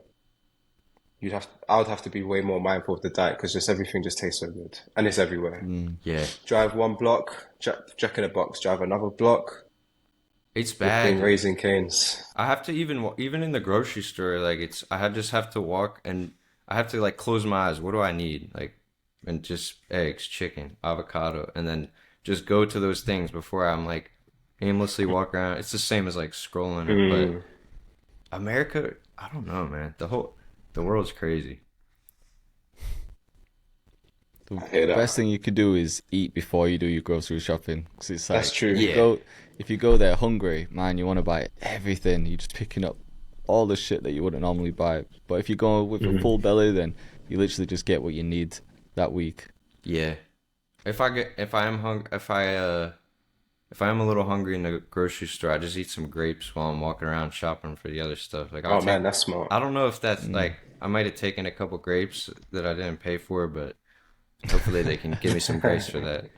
I would have to be way more mindful of the diet because just everything just tastes so good and it's everywhere. Mm. Yeah, Drive one block, Jack in a box. Drive another block, it's flipping bad. Raising Canes. I have to even in the grocery store, like just have to walk and I have to like close my eyes. What do I need? Like, and just eggs, chicken, avocado, and then just go to those things before I'm like aimlessly walk around. It's the same as like scrolling it, but Mm. America, I don't know, man. The world's crazy. The I hear best that. thing you could do is eat before you do your grocery shopping. Because it's That's like true. Yeah. if you go there hungry, man, you want to buy everything. You're just picking up all the shit that you wouldn't normally buy. But if you go with a full belly, then you literally just get what you need that week. Yeah. If I am a little hungry in the grocery store, I just eat some grapes while I'm walking around shopping for the other stuff. Like I'll Oh take man, that's smart. I don't know if that's Mm. like I might have taken a couple grapes that I didn't pay for, but hopefully they can give me some grace for that.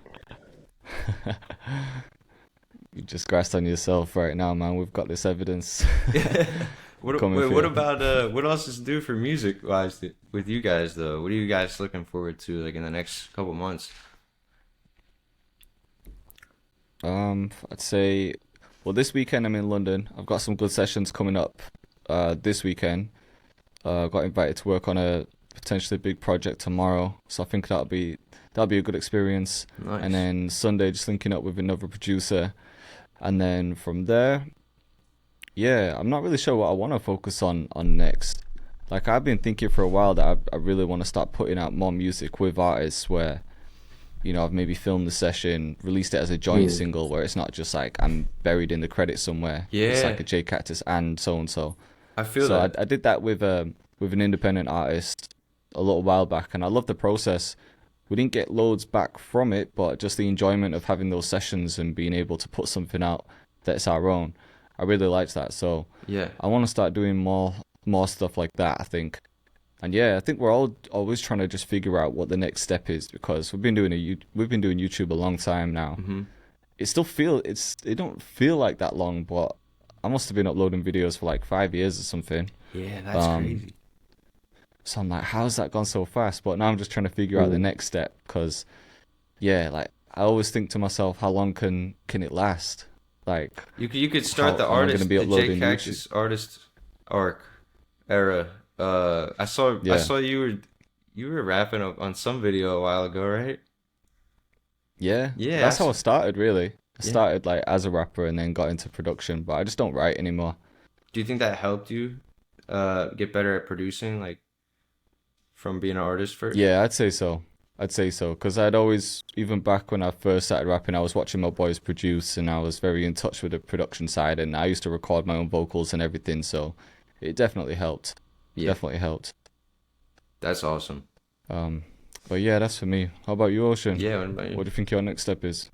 You just grasped on yourself right now, man. We've got this evidence coming for What you. about what else is due for music wise with you guys though? What are you guys looking forward to like in the next couple months? I'd say, well, this weekend I'm in London. I've got some good sessions coming up. This weekend, got invited to work on a potentially big project tomorrow, so I think that'll be a good experience. And Nice. then Sunday, just linking up with another producer, and then from there, yeah, I'm not really sure what I want to focus on next. Like I've been thinking for a while that I really want to start putting out more music with artists where I've maybe filmed the session, released it as a joint Mm. single where it's not just like I'm buried in the credits somewhere. It's like Yeah, a J Cactus and so and so. I feel So that. I did that with an independent artist a little while back, and I love the process. We didn't get loads back from it, but just the enjoyment of having those sessions and being able to put something out that's our own. I really liked that. So Yeah. I want to start doing more stuff like that, I think. And yeah, I think we're all always trying to just figure out what the next step is because we've been doing YouTube a long time now. Hmm. It don't feel like that long, but I must have been uploading videos for like 5 years or something. Yeah, that's Um, crazy. so I'm like, how's that gone so fast? But now I'm just trying to figure out the Mm. next step because yeah, like I always think to myself, how long can it last? Like You could start how the am I going to artist be the J uploading YouTube? Cactus artist arc era. I Yeah. saw you were rapping on some video a while ago, right? Yeah, Yeah, that's how I started really. I yeah. started like as a rapper and then got into production, but I just don't write anymore. Do you think that helped you get better at producing, like from being an artist first? Yeah, I'd say so. I'd say so because I'd always, even back when I first started rapping, I was watching my boys produce and I was very in touch with the production side and I used to record my own vocals and everything, so it definitely helped. Yeah, Definitely helped. that's awesome. Um, but yeah, that's for me. How about you, Ocean? Yeah, what about What you? do you think your next step is?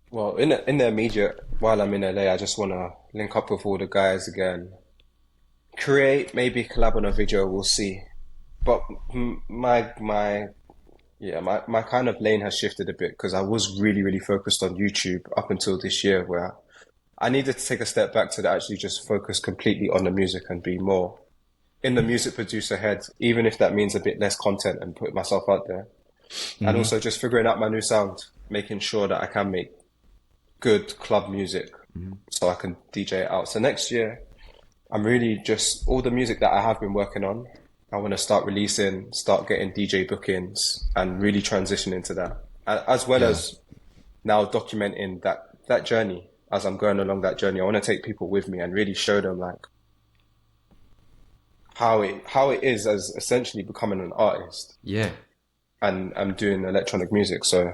Well, in the immediate, while I'm in LA, I just want to link up with all the guys again. Create, maybe collab on a video, we'll see. But my kind of lane has shifted a bit because I was really, really focused on YouTube up until this year where I needed to take a step back to actually just focus completely on the music and be more in the music producer head, even if that means a bit less content and put myself out there. And Mm-hmm. also just figuring out my new sound, making sure that I can make good club music Hmm. so I can DJ it out. So next year, I'm really just all the music that I have been working on. I want to start releasing, start getting DJ bookings, and really transition into that, as well Yeah. as now documenting that journey. As I'm going along that journey, I want to take people with me and really show them like how it is as essentially becoming an artist Yeah, and I'm doing electronic music. So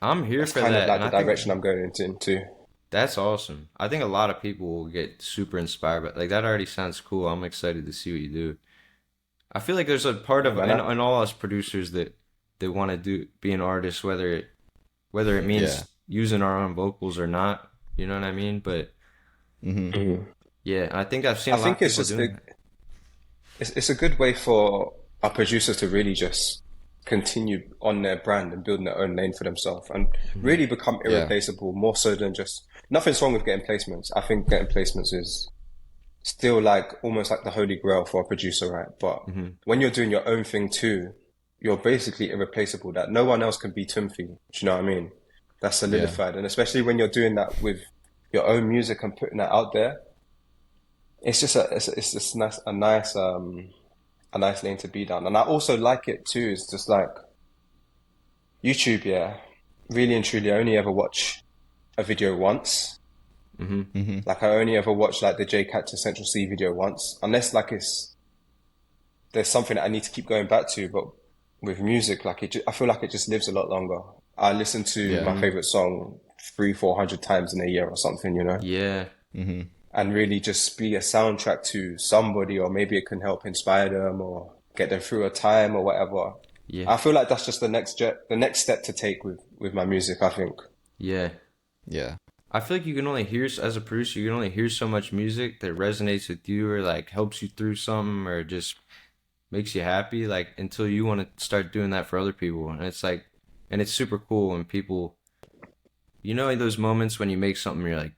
I'm here that's for kind of that, like and the I think direction I'm going into. that's awesome. I think a lot of people will get super inspired, but like that already sounds cool. I'm excited to see what you do. I feel like there's a part Yeah, of man. in all us producers that want to be an artist, whether it Yeah. means using our own vocals or not. You know what I mean? But Mm-hmm. Mhm. yeah, I think I've seen I a lot of think it's people just doing that. it's a good way for our producers to really just continue on their brand and building their own lane for themselves and Hmm. really become Yeah. irreplaceable more so than just nothing's wrong with getting placements. I think getting placements is still like almost like the holy grail for a producer, right? But Hmm. when you're doing your own thing too, you're basically irreplaceable that no one else can be Tumfy. Do you know what I mean? That's Yeah. solidified. And especially when you're doing that with your own music and putting that out there, it's just a nice lane to be down. And I also like it too. It's just like YouTube, yeah. Really and truly, I only ever watch a video once. Hmm. Mm-hmm. Like I only ever watch like the J Cat to Central C video once, unless like there's something that I need to keep going back to. But with music, like I feel like it just lives a lot longer. I listen to Yeah. my favorite song 300-400 times in a year or something, you know, Yeah. and really just be a soundtrack to somebody, or maybe it can help inspire them or get them through a time or whatever. Yeah. I feel like that's just the next step to take with my music, I think. Yeah. Yeah. I feel like you can only hear, as a producer, you can only hear so much music that resonates with you or like helps you through something or just makes you happy, like until you want to start doing that for other people. And it's like, and it's super cool when people, in those moments when you make something,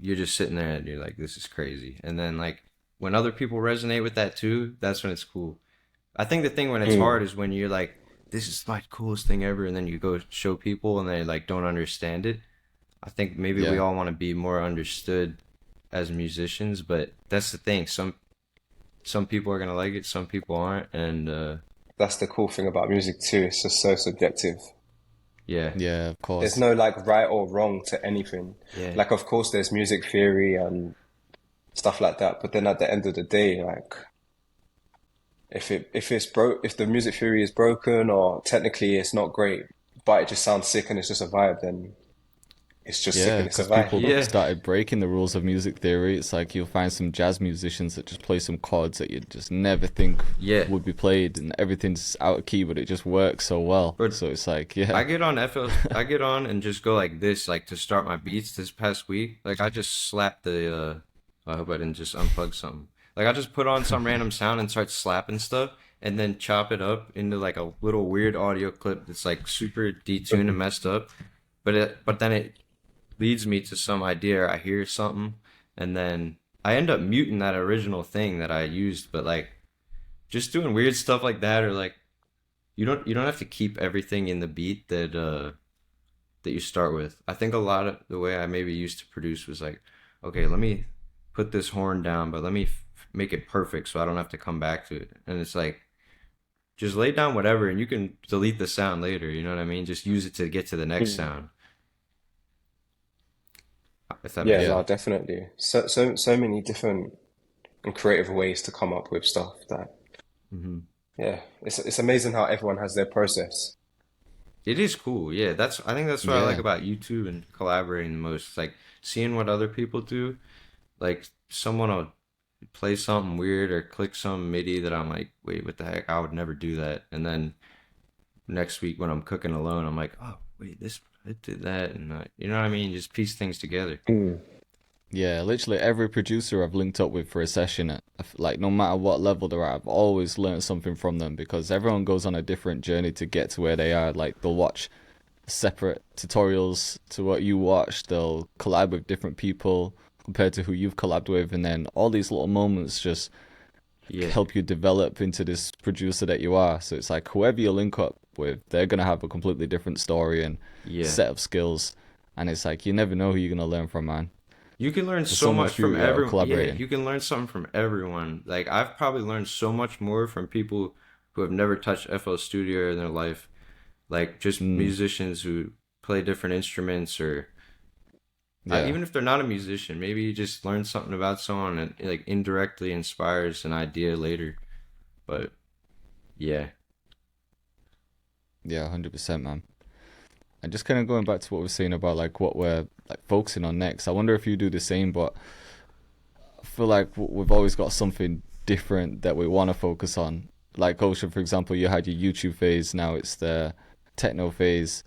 you're just sitting there and you're like, this is crazy. And then like when other people resonate with that too, that's when it's cool. I think the thing when it's hard is when you're like, this is my coolest thing ever. And then you go show people and they like don't understand it. I think maybe we Yeah. all want to be more understood as musicians, but that's the thing. Some people are gonna like it, some people aren't, and That's the cool thing about music too. It's just so subjective. yeah, Yeah, of There's course. no like right or wrong to anything. yeah, Like, of course, there's music theory and stuff like that, but then at the end of the day, like, if the music theory is broken or technically it's not great, but it just sounds sick and it's just a vibe, then it's just sick Yeah, and it's a because vibe. people yeah, started breaking the rules of music theory. It's like you'll find some jazz musicians that just play some chords that you'd just never think yeah. would be played, and everything's out of key, but it just works so well. But So it's like, I yeah, get on I get on and just go like this, like to start my beats this past week. Like I just slapped I hope I didn't just unplug something. Like I just put on some random sound and start slapping stuff, and then chop it up into like a little weird audio clip that's like super detuned and messed up. But then it leads me to some idea. Or I hear something, and then I end up muting that original thing that I used. But like just doing weird stuff like that, or like you don't have to keep everything in the beat that you start with. I think a lot of the way I maybe used to produce was like, okay, let me put this horn down, but let me make it perfect so I don't have to come back to it. And it's like just lay down whatever, and you can delete the sound later. You know what I mean? Just use it to get to the next Mm. sound. If that Yeah, makes yeah, no, definitely. So many different and creative ways to come up with stuff that, hmm yeah, it's amazing how everyone has their process. It is cool. Yeah, I think that's what I like yeah, about YouTube and collaborating the most. Like seeing what other people do. Like someone will play something weird or click some MIDI that I'm like, wait, what the heck? I would never do that. And then next week when I'm cooking alone, I'm like, oh, wait, this I did that, and you know what I mean? Just piece things together. Mm. yeah. Literally every producer I've linked up with for a session, like no matter what level they're at, I've always learned something from them because everyone goes on a different journey to get to where they are. Like they'll watch separate tutorials to what you watch. They'll collab with different people compared to who you've collabed with, and then all these little moments just Yeah, help you develop into this producer that you are. So it's like whoever you link up with, they're gonna have a completely different story and yeah. set of skills, and it's like you never know who you're gonna learn from, man. You can learn There's so so much much from beauty out of everyone. Yeah, collaborating. you can learn something from everyone. Like I've probably learned so much more from people who have never touched FL Studio in their life. Like just Mm, musicians who play different instruments, or yeah, even if they're not a musician, maybe you just learn something about someone and like indirectly inspires an idea later. But yeah, yeah, 100%, man. And just kind of going back to what we are saying about like what we're like focusing on next. I wonder if you do the same, but I feel like we've always got something different that we want to focus on. Like Ocean, for example, you had your YouTube phase, now it's the techno phase,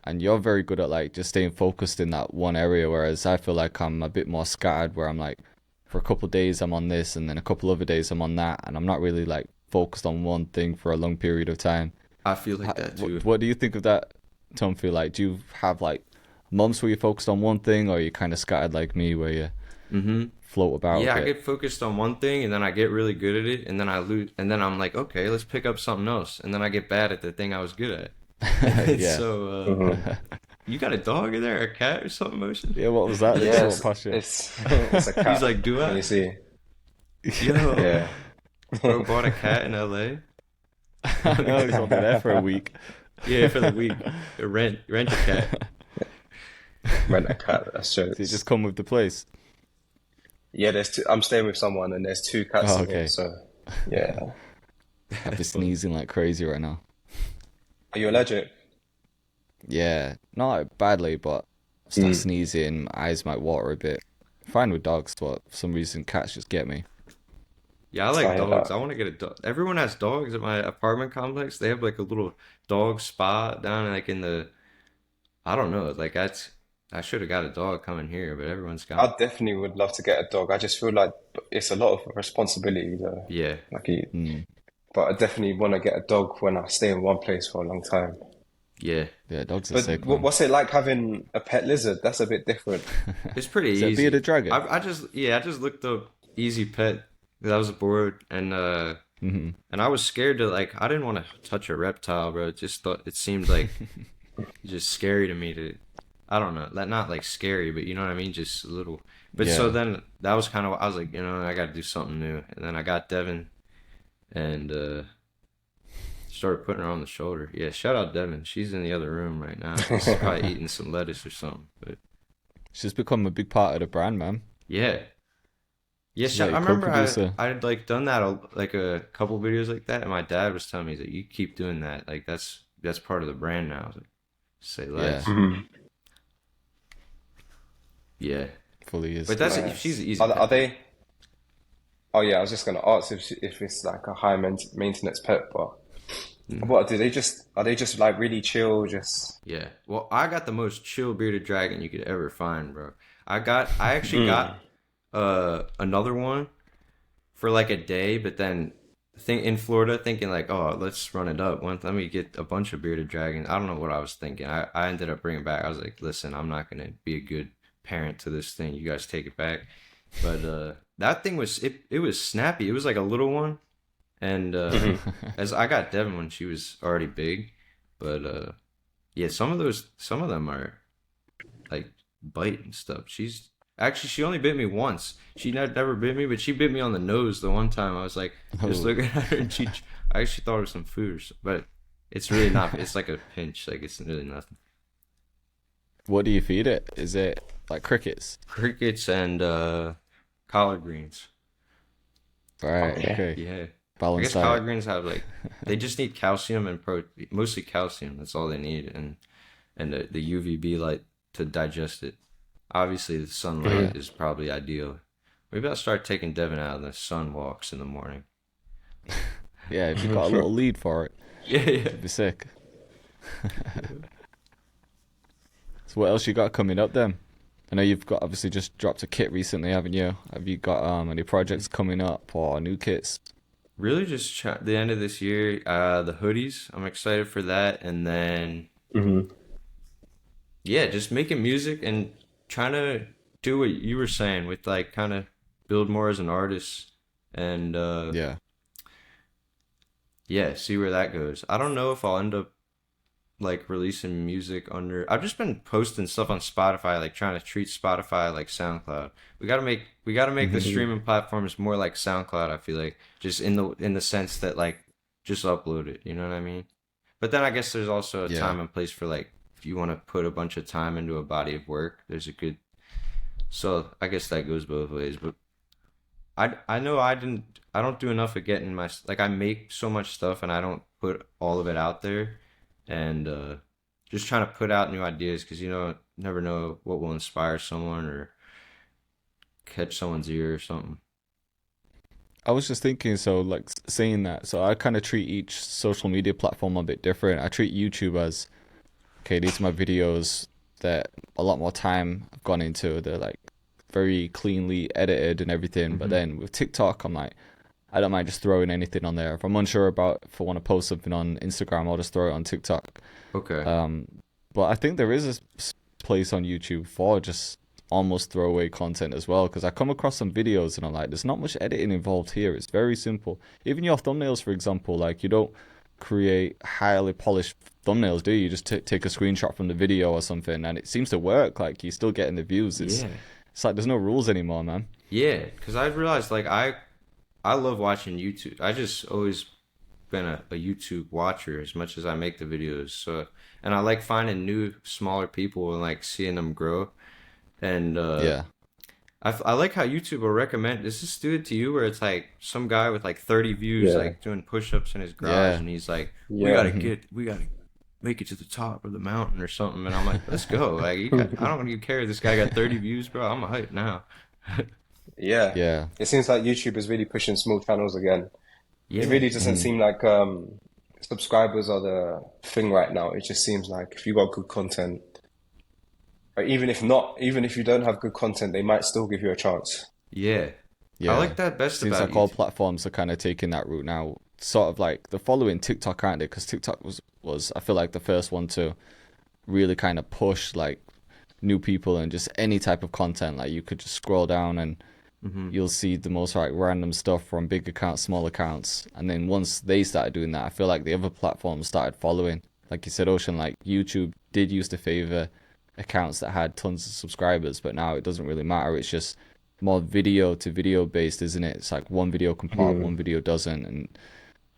and you're very good at like just staying focused in that one area, whereas I feel like I'm a bit more scattered, where I'm like, for a couple of days I'm on this, and then a couple other days I'm on that, and I'm not really like focused on one thing for a long period of time. I feel like that too. What do you think of that, Tumfy? Like, do you have like months where you're focused on one thing, or are you kind of scattered like me, where you Mm-hmm. float about a Yeah, I bit? get focused on one thing and then I get really good at it, and then I lose, and then I'm like, okay, let's pick up something else, and then I get bad at the thing I was good at. Yeah. So, Hmm. you got a dog in there, or a cat or something, Motion? Yeah, what was that? They just Yes, walked past you. it's a He's cat. like, do Can I? you see? Yo, Yeah. bro bought a cat in LA. No, he's only there for a week. Yeah, for the week. Rent a cat. Rent a cat. That's So you jokes. just come with the place. Yeah, there's two. I'm staying with someone, and there's two cats Oh, in here. okay. So, yeah. I've been sneezing like crazy right now. Are you allergic? Yeah, not badly, but start Mm. sneezing, my eyes might water a bit. Fine with dogs, but for some reason cats just get me. Yeah, I I like hear dogs. that. I want to get a dog. Everyone has dogs at my apartment complex. They have like a little dog spa down like in the, I don't know, like I should have got a dog coming here, but everyone's I got, definitely would love to get a dog. I just feel like it's a lot of responsibility though. yeah, Like, Mm. but I definitely want to get a dog when I stay in one place for a long time. yeah. Yeah, dogs are But sick, man. what's it like having a pet lizard? That's a bit different. It's pretty Is it a bearded easy. dragon? I just looked up easy pet 'cause I was bored Hmm. and I was scared to like I didn't want to touch a reptile, bro. It just thought it seemed like just scary to me to I don't know, that not like scary, but you know what I mean, just a little. But so Yeah. then that was kind of I was like, I got to do something new, and then I got Devin and started putting her on the shoulder. Yeah, shout out Devin. She's in the other room right now. She's probably eating some lettuce or something. But She's become a big part of the brand, man. yeah, yeah. She's like I a remember co-producer. I'd like done that like a couple videos like that, and my dad was telling me that you keep doing that. Like that's part of the brand now. I was like, say Yeah, less. Mhm. Yeah, fully is. but that's if she's Nice. an easy Are pet though. they? Oh yeah, I was just gonna ask if it's like a high maintenance pet, but what do they just are they just like really chill? Just Yeah. Well, I got the most chill bearded dragon you could ever find, bro. I actually mm. got another one for like a day, but then think in Florida thinking like, oh, let's run it up. Let me get a bunch of bearded dragons. I don't know what I was thinking. I ended up bringing it back. I was like, listen, I'm not gonna be a good parent to this thing. You guys take it back. But that thing was it was snappy. It was like a little one. And Mhm. as I got Devin when she was already big, but yeah, some of them are like bite and stuff. She only bit me once. She never bit me, but she bit me on the nose the one time. I was like just Oh, looking at her, and I actually thought it was some food, but it's really not. It's like a pinch. Like it's really nothing. what do you feed it? Is it like crickets? Crickets and collard greens. Right. Okay. Okay. Yeah. I Balanced guess collard diet. greens have like they just need calcium and mostly calcium. That's all they need, and the UVB light to digest it. Obviously, the Yeah. sunlight is probably ideal. Maybe I'll start taking Devin out on the sun walks in the morning. Yeah. If you got a little lead for it, Yeah, yeah. it'd be sick. So what else you got coming up then? I know you've got obviously just dropped a kit recently, haven't you? Have you got any projects coming up or new kits? Really, just the end of this year, the hoodies. I'm excited for that, and then Mhm. yeah, just making music and trying to do what you were saying with like kind of build more as an artist and Yeah. yeah, see where that goes. I don't know if I'll end up like releasing music under. I've just been posting stuff on Spotify, like trying to treat Spotify like SoundCloud. We gotta make the streaming platforms more like SoundCloud. I feel like just in the sense that like just upload it. You know what I mean? But then I guess there's also a Yeah. time and place for like if you want to put a bunch of time into a body of work. There's a good. So I guess that goes both ways. But I know I don't do enough of getting my like I make so much stuff and I don't put all of it out there and just trying to put out new ideas because never know what will inspire someone or catch someone's ear or something. I was just thinking, so like saying that, so I kind of treat each social media platform a bit different. I treat YouTube as, okay, these are my videos that a lot more time I've gone into. They're like very cleanly edited and everything. But Hmm. then with TikTok, I'm like, I don't mind just throwing anything on there. If I'm unsure about if I want to post something on Instagram, I'll just throw it on TikTok. Okay. Um, but I think there is a place on YouTube for just almost throwaway content as well. Because I come across some videos and I'm like, there's not much editing involved here. It's very simple. Even your thumbnails, for example, like you don't create highly polished thumbnails, do you? You just take a screenshot from the video or something, and it seems to work. Like you're still getting the views. It's Yeah. it's like there's no rules anymore, man. Yeah, because I realized like I love watching YouTube. I just always been a YouTube watcher as much as I make the videos. So and I like finding new smaller people and like seeing them grow. And Yeah, I like how YouTube will recommend. Does this do it to you where it's like some guy with like 30 views Yeah. like doing push-ups in his garage yeah, and he's like, Yeah. we gotta make it to the top of the mountain or something, and I'm like, let's go. Like, I don't even care. This guy got 30 views, bro. I'm hyped now. Yeah. Yeah. It seems like YouTube is really pushing small channels again. It Yeah, really doesn't seem like subscribers are the thing right now. It just seems like if you got good content, or even if not, even if you don't have good content, they might still give you a chance. yeah. I Yeah. like that best Seems about like all YouTube. platforms are kind of taking that route now. Sort of like they're following TikTok, aren't they? Because TikTok was I feel like the first one to really kind of push like new people and just any type of content. Like you could just scroll down and Hmm. you'll see the most like random stuff from big accounts, small accounts. And then once they started doing that, I feel like the other platforms started following. Like you said, Ocean, like YouTube did used to favor accounts that had tons of subscribers, but now it doesn't really matter. It's just more video to video based, isn't it? It's like one video can pop, one video doesn't, and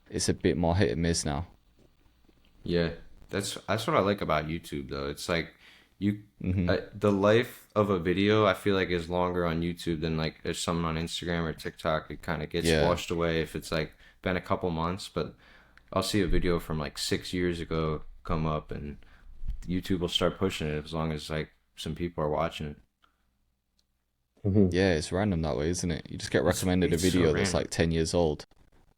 it's a bit more hit and miss now. Yeah, that's what I like about YouTube though. It's like you Hmm. the life of a video I feel like is longer on YouTube than like if something on Instagram or TikTok. It kind of gets Yeah. washed away if it's like been a couple months, but I'll see a video from like 6 years ago come up and YouTube will start pushing it as long as like some people are watching it. Yeah, it's random that way, isn't it? You just get It's recommended a it's so video that's random. like 10 years old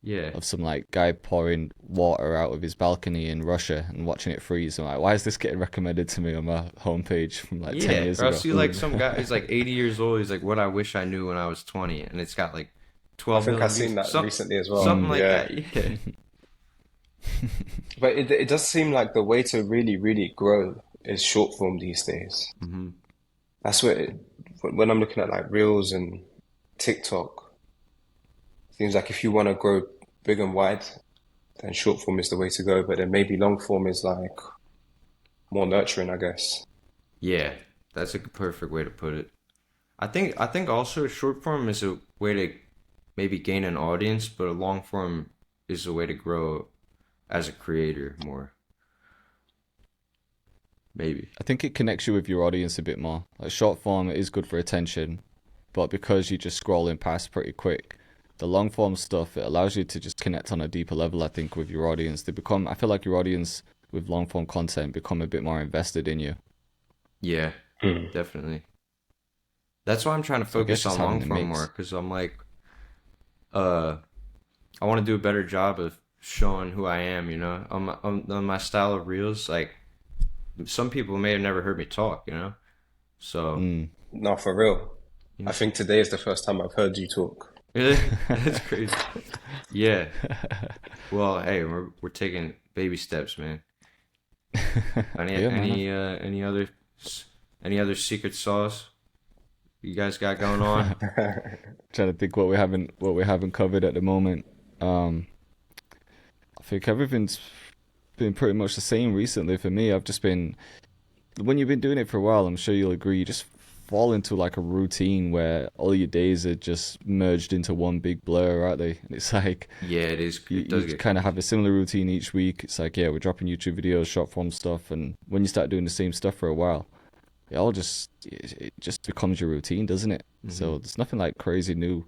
Yeah. of some like guy pouring water out of his balcony in Russia and watching it freeze. I'm like, why is this getting recommended to me on my homepage from like 10 Yeah. years Or I'll ago? see like some guy who's like 80 years old. He's like, what I wish I knew when I was 20. And it's got like I 12 think I've million seen views. that recently as well. Something like Yeah. that. Yeah. But it does seem like the way to really, really grow is short form these days. Hmm. That's what when I'm looking at like Reels and TikTok, seems like if you want to grow big and wide, then short form is the way to go. But then maybe long form is like more nurturing, I guess. Yeah. That's a perfect way to put it. I think also short form is a way to maybe gain an audience, but a long form is a way to grow as a creator more. Maybe. I think it connects you with your audience a bit more. Like short form is good for attention, but because you're just scrolling past pretty quick, the long form stuff, it allows you to just connect on a deeper level, I think, with your audience. I feel like your audience with long form content become a bit more invested in you. Yeah, definitely. That's why I'm trying to So I guess focus just on long having a form more mix. because I'm like, uh, I want to do a better job of showing who I am, on my style of reels. Like, some people may have never heard me talk, So, Mm. No, for real. yeah. I think today is the first time I've heard you talk. That's crazy. Yeah. Well, hey, we're taking baby steps, man. Any Yeah, man. any any other secret sauce you guys got going on? Trying to think what we haven't covered at the moment. Um, I think everything's been pretty much the same recently for me. I've just been when you've been doing it for a while, I'm sure you'll agree, you just fall into like a routine where all your days are just merged into one big blur, aren't they? And it's like Yeah, it is. you, It does you get kind of have crazy. a similar routine each week. It's like, yeah, we're dropping YouTube videos, short form stuff, and when you start doing the same stuff for a while, it just becomes your routine, doesn't it? Hmm. So there's nothing like crazy new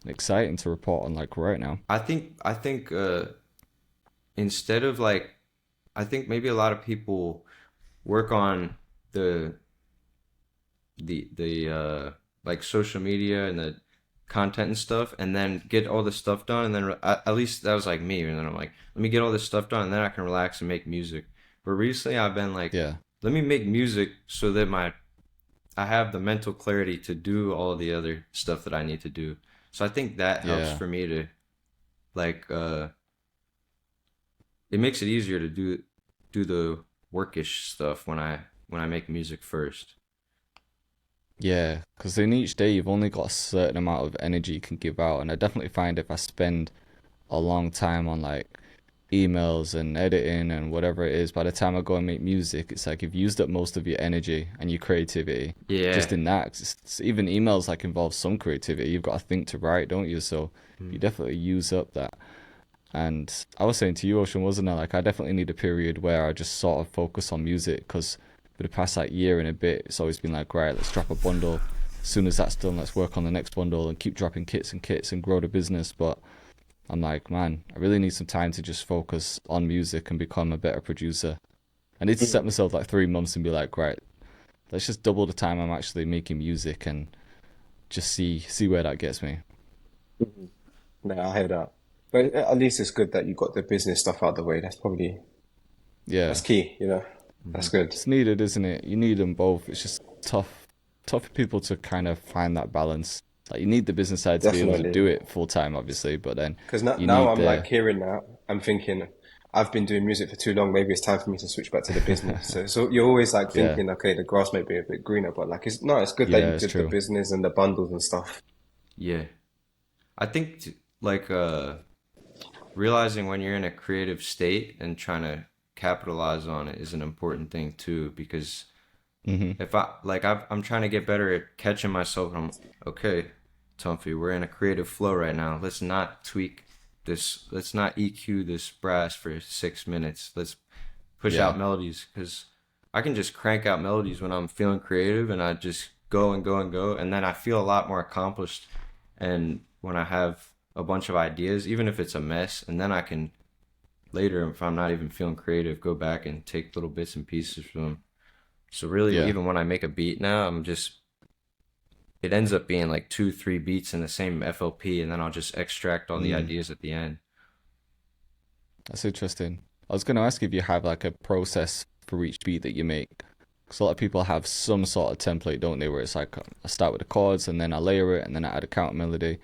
and exciting to report on like right now. I think instead of like, I think maybe a lot of people work on the the like social media and the content and stuff, and then get all this stuff done, and then at least that was like me, and then I'm like, let me get all this stuff done, and then I can relax and make music. But recently, I've been like, Yeah, let me make music so that I have the mental clarity to do all the other stuff that I need to do. So I think that helps yeah. for me to like it makes it easier to do the workish stuff when I make music first. Yeah, because in each day you've only got a certain amount of energy you can give out, and I definitely find if I spend a long time on like emails and editing and whatever it is, by the time I go and make music, it's like you've used up most of your energy and your creativity Yeah. just in that. 'Cause even emails like involve some creativity. You've got to think to write, don't you? So you Mm. definitely use up that. And I was saying to you, Ocean, wasn't I? Like, I definitely need a period where I just sort of focus on music because for the past like year and a bit, it's always been like, right, let's drop a bundle. As soon as that's done, let's work on the next bundle and keep dropping kits and kits and grow the business. But I'm like, man, I really need some time to just focus on music and become a better producer. I need to set Mm. myself like 3 months and be like, right, let's just double the time I'm actually making music and just see where that gets me. Mhm. No, I hear that. But at least it's good that you got the business stuff out of the way. That's Yeah, key, Hmm. That's good. it's needed, isn't it? You need them both. It's just tough for people to kind of find that balance. Like you need the business side to be able to Definitely. do it full time, obviously, but then Because you now need I'm like the hearing that, I'm thinking, I've been doing music for too long. Maybe it's time for me to switch back to the business. So you're always like yeah, thinking, okay, the grass may be a bit greener, but like it's no, it's good that you yeah, it's did the true. business and the bundles and stuff. Yeah, I think like realizing when you're in a creative state and trying to capitalize on it is an important thing too, because Hmm. if I like I'm trying to get better at catching myself. And I'm okay, Tumfy. We're in a creative flow right now. Let's not tweak this. Let's not EQ this brass for 6 minutes. Let's push Yeah, out melodies because I can just crank out melodies when I'm feeling creative, and I just go and go and go, and then I feel a lot more accomplished. And when I have a bunch of ideas, even if it's a mess, and then I can later, if I'm not even feeling creative, go back and take little bits and pieces from them. So really, yeah. even when I make a beat now, I'm just it ends up being like 2, 3 beats in the same FLP, and then I'll just extract all the Mm, ideas at the end. that's interesting. I was going to ask if you have like a process for each beat that you make. Because a lot of people have some sort of template, don't they? Where it's like I start with the chords and then I layer it and then I add a counter melody.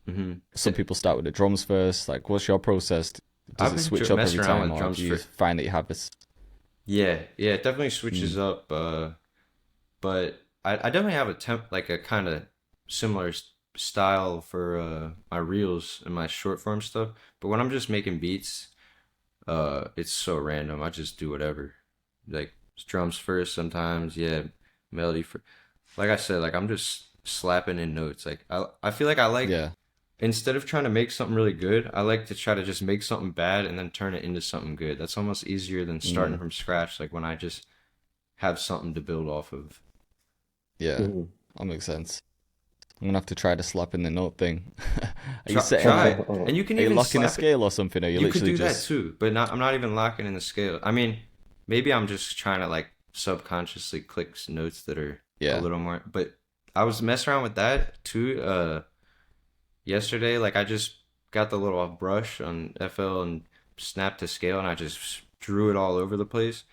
Hmm. Some people start with the drums first. Like, what's your process? Does I've it been switch up every messing around time, with or drums do you for find that you have this? yeah, it definitely Mm, switches up. But I definitely have a like a kind of similar style for my reels and my short form stuff. But when I'm just making beats, it's so random. I just do whatever. Like drums first sometimes, yeah, melody for. Like I said, like I'm just slapping in notes. Like I feel like I like yeah. instead of trying to make something really good, I like to try to just make something bad and then turn it into something good. That's almost easier than starting Mm, from scratch. Like when I just have something to build off of. yeah. Mhm. That makes sense. I'm gonna have to try the slap in the note thing. Are you Try setting? it, and you can Are you even locking a slap it. scale or something? Or are you You could literally do that just too, but not. I'm not even locking in the scale. I mean, maybe I'm just trying to like subconsciously click notes that are a yeah? little more. But I was messing around with that too. Yesterday, like I just got the little brush on FL and snapped to scale, and I just drew it all over the place,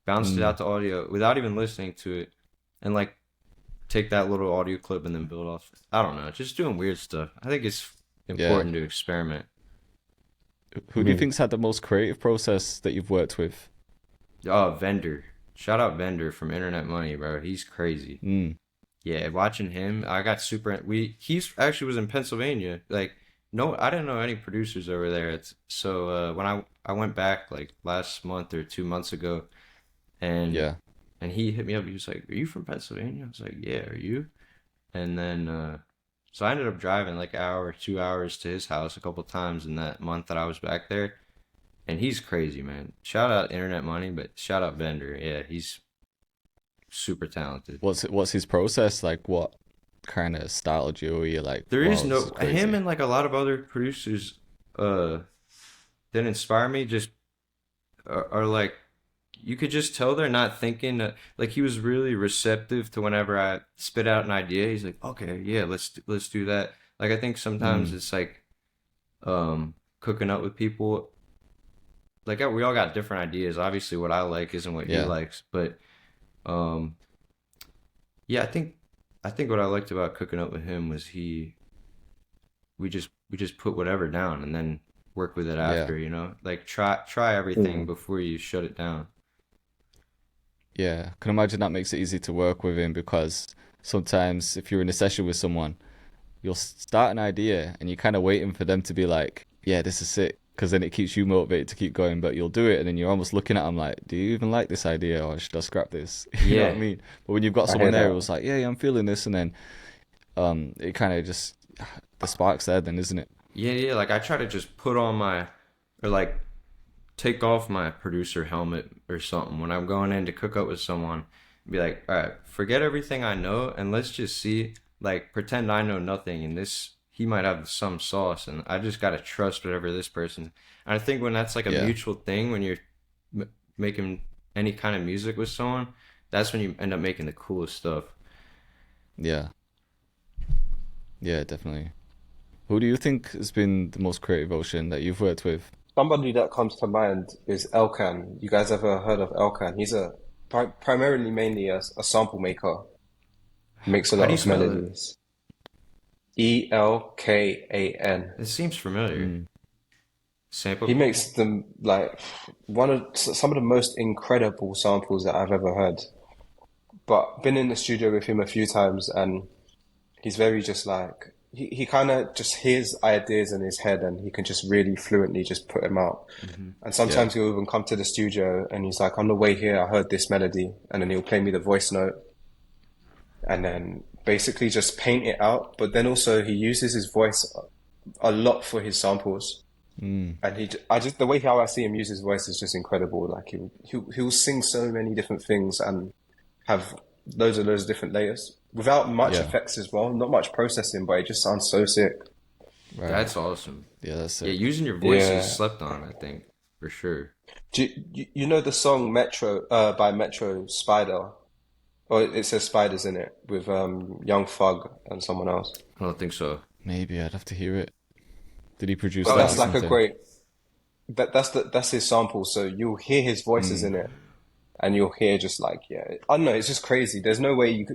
bounced it Mm, out to audio without even listening to it, and like take that little audio clip and then build off. I don't know, just doing weird stuff. I think it's yeah. important to experiment. Who do you Mhm. think's had the most creative process that you've worked with? Oh, Vendor. Shout out Vendor from Internet Money, bro. He's crazy. Mm, Yeah, watching him, I got super. He's actually was in Pennsylvania. Like, no, I didn't know any producers over there. When I went back like last month or 2 months ago, and yeah. and he hit me up. He was like, "Are you from Pennsylvania?" I was like, "Yeah, are you?" And then so I ended up driving like an hour, 2 hours to his house a couple times in that month that I was back there. And he's crazy, man. Shout out Internet Money, but shout out Vendor. Yeah, he's super talented. What's his process like? What kind of style do you? Are you like, There is wow, this is no him crazy? and like a lot of other producers uh that inspire me just are like you could just tell they're not thinking like he was really receptive to whenever I spit out an idea. He's like, "Okay, yeah, let's do that." Like I think sometimes Mm, it's like cooking up with people like we all got different ideas. Obviously what I like isn't what he yeah, likes, but um yeah, I think what I liked about cooking up with him was we just put whatever down and then work with it yeah, after, Like try everything Mhm. before you shut it down. yeah. I can imagine that makes it easy to work with him because sometimes if you're in a session with someone, you'll start an idea and you're kind of waiting for them to be like, yeah, this is sick. Because then it keeps you motivated to keep going, but you'll do it and then you're almost looking at them like, do you even like this idea or should I scrap this? You know what I Yeah. mean? But when you've got I someone hear there that. who's like, yeah, I'm feeling this, and then it kind of just the spark's there, then isn't it? Yeah, like I try to just put on my or like take off my producer helmet or something when I'm going in to cook up with someone. Be like, all right, forget everything I know and let's just see, like, pretend I know nothing and this he might have some sauce and I just gotta trust whatever this person. And I think when that's like a Yeah, mutual thing, when you're making any kind of music with someone, that's when you end up making the coolest stuff. Yeah. Yeah, definitely. Who do you think has been the most creative ocean that you've worked with? Somebody that comes to mind is Elkan. You guys ever heard of Elkan? He's a primarily mainly a sample maker. Makes a How lot do you of spell it? melodies. Elkan. It seems familiar. Mm. Sample He people? makes them like some of the most incredible samples that I've ever heard. But been in the studio with him a few times, and he's very just like he kind of just hears ideas in his head, and he can just really fluently just put them out. And Yeah. sometimes he'll even come to the studio, and he's like, "On the way here, I heard this melody," and then he'll play me the voice note, and then basically just paint it out. But then also he uses his voice a lot for his samples. Mm. And I just the way how I see him use his voice is just incredible. Like he'll sing so many different things and have loads of different layers without much Yeah. effects as well. Not much processing, but it just sounds so sick. Right. That's awesome. Yeah, that's Yeah, it. using your voice is Yeah. slept on, I think, for sure. You know the song Metro by Metro Spider? Or it says Spiders in it with Young Thug and someone else. I don't think so. Maybe I'd have to hear it. Did he produce But that or that's like a something? great that's his sample. So you'll hear his voices in Mm. it, and you'll hear just like I don't know. It's just crazy. There's no way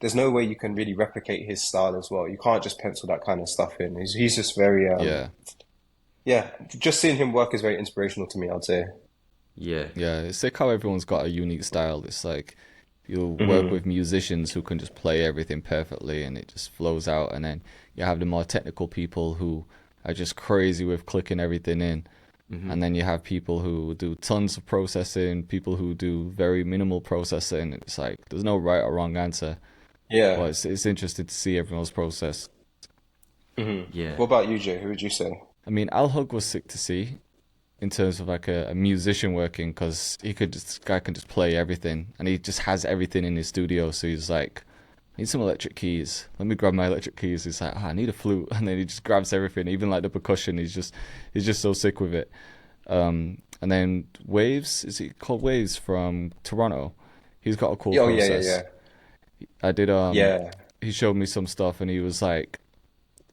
there's no way you can really replicate his style as well. You can't just pencil that kind of stuff in. He's just very Yeah. yeah. Just seeing him work is very inspirational to me, I'd say. Yeah. Yeah. It's like how everyone's got a unique style. It's like you'll work Hmm. with musicians who can just play everything perfectly and it just flows out. And then you have the more technical people who are just crazy with clicking everything in. And then you have people who do tons of processing, people who do very minimal processing. It's like there's no right or wrong answer. Yeah. But it's interesting to see everyone's process. Hmm. Yeah. What about you, Jay? Who would you say? I mean, Al Hug was sick to see in terms of like a musician working because this guy can just play everything and he just has everything in his studio. So he's like, I need some electric keys. Let me grab my electric keys. He's like, I need a flute, and then he just grabs everything, even like the percussion. He's just so sick with it. And then Waves, is he called Waves from Toronto? He's got a cool Oh yeah, process. I did yeah. he showed me some stuff and he was like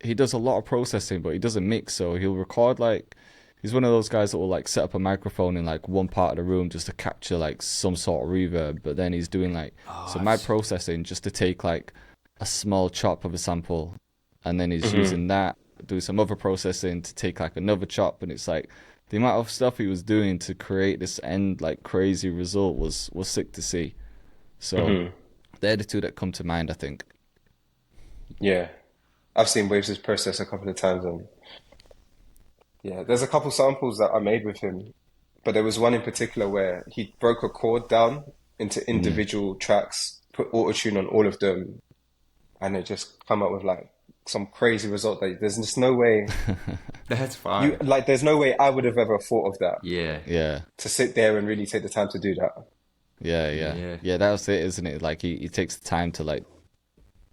he does a lot of processing but he doesn't mix, so he'll record like he's one of those guys that will like set up a microphone in like one part of the room just to capture like some sort of reverb, but then he's doing like Oh, some mad processing just to take like a small chop of a sample and then he's Hmm. using that, do some other processing to take like another chop, and it's like the amount of stuff he was doing to create this end like crazy result was sick to see. So Hmm. they're the two that come to mind, I think. Yeah. I've seen Waves' process a couple of times, and yeah, there's a couple samples that I made with him, but there was one in particular where he broke a chord down into Mm. individual tracks, put autotune on all of them, and it just come up with like some crazy result that there's just no way That's fire. there's no way I would have ever thought of that Yeah. Yeah, to sit there and really take the time to do that. yeah. Yeah. Yeah, that was it, isn't it? Like he takes the time to like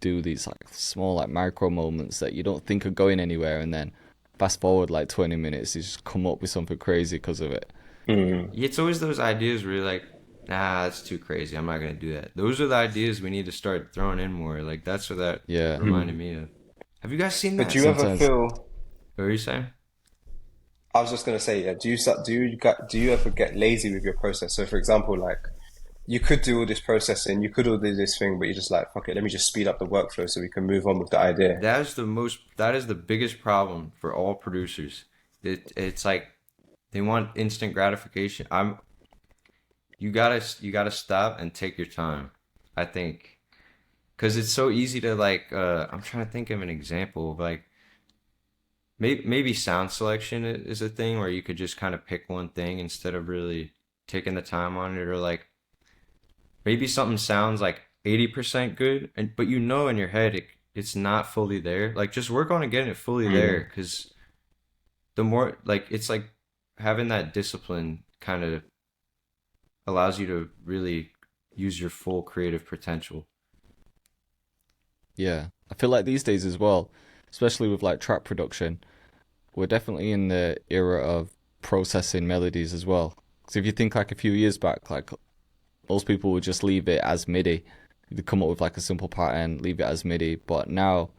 do these like small like micro moments that you don't think are going anywhere, and then fast forward like 20 minutes, he's just come up with something crazy because of it. Mm. It's always those ideas where you're like, nah, that's too crazy. I'm not gonna do that. Those are the ideas we need to start throwing in more. Like that's what that Yeah. reminded me of. Have you guys seen But that? do you ever Sometimes. feel? What were you saying? I was just gonna say, yeah. Do you ever get lazy with your process? So, for example, like you could do all this processing, you could all do this thing, but you're just like, fuck it, let me just speed up the workflow so we can move on with the idea. That is the biggest problem for all producers. It's like they want instant gratification. You gotta stop and take your time. I think because it's so easy to like. I'm trying to think of an example of like maybe sound selection is a thing where you could just kind of pick one thing instead of really taking the time on it, or like maybe something sounds like 80% good, but you know in your head it's not fully there. Like just work on it, getting it fully there, because the more like it's like having that discipline kind of allows you to really use your full creative potential. Yeah. I feel like these days as well, especially with like track production, we're definitely in the era of processing melodies as well. Because if you think like a few years back, like most people would just leave it as MIDI. They'd come up with like a simple pattern, leave it as MIDI. But now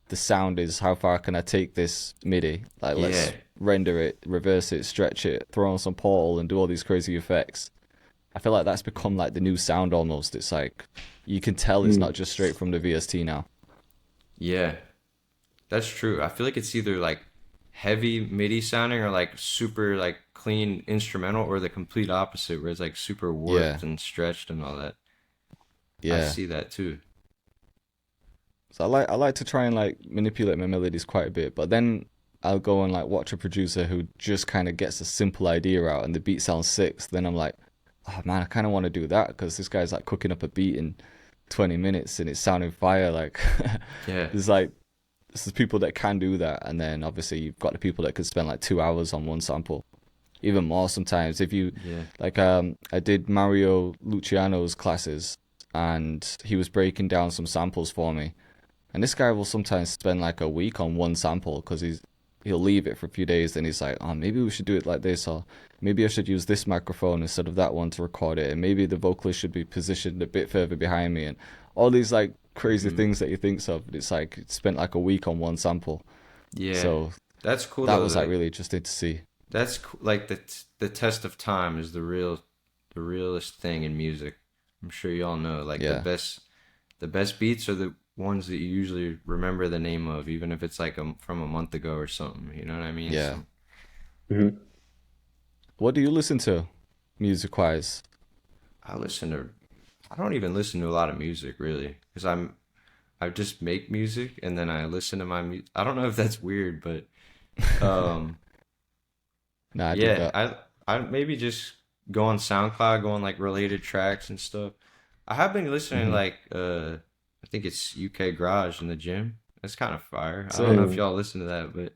the sound is how far can I take this MIDI? Like Yeah. let's render it, reverse it, stretch it, throw on some Portal and do all these crazy effects. I feel like that's become like the new sound almost. It's like you can tell it's not just straight from the VST now. Yeah. That's true. I feel like it's either like heavy MIDI sounding or like super like clean instrumental, or the complete opposite where it's like super Yeah. warped and stretched and all that. I Yeah. see that too. So I like to try and like manipulate my melodies quite a bit, but then I'll go and like watch a producer who just kind of gets a simple idea out and the beat sounds sick. So then I'm like, oh man, I kind of want to do that because this guy's like cooking up a beat in 20 minutes and it's sounding fire. Like, Yeah. there's people that can do that, and then obviously you've got the people that could spend like 2 hours on one sample, even more sometimes. If you Yeah. like, I did Mario Luciano's classes, and he was breaking down some samples for me. And this guy will sometimes spend like a week on one sample because he'll leave it for a few days. Then he's like, oh, maybe we should do it like this, or maybe I should use this microphone instead of that one to record it, and maybe the vocalist should be positioned a bit further behind me, and all these like crazy things that you think of. It's like it spent like a week on one sample. Yeah. So That's cool that though. was like really interesting to see. That's like the test of time is the realest thing in music. I'm sure you all know. Like Yeah. the best beats are the ones that you usually remember the name of, even if it's like from a month ago or something. You know what I mean? Yeah. So Mhm. What do you listen to, music wise? I don't even listen to a lot of music really, because I just make music and then I listen to my music. I don't know if that's weird, but um Nah, I did yeah, that. I maybe just go on SoundCloud, go on like related tracks and stuff. I have been listening Mhm. like I think it's UK Garage in the gym. That's kind of fire. I So don't know if y'all listen to that, but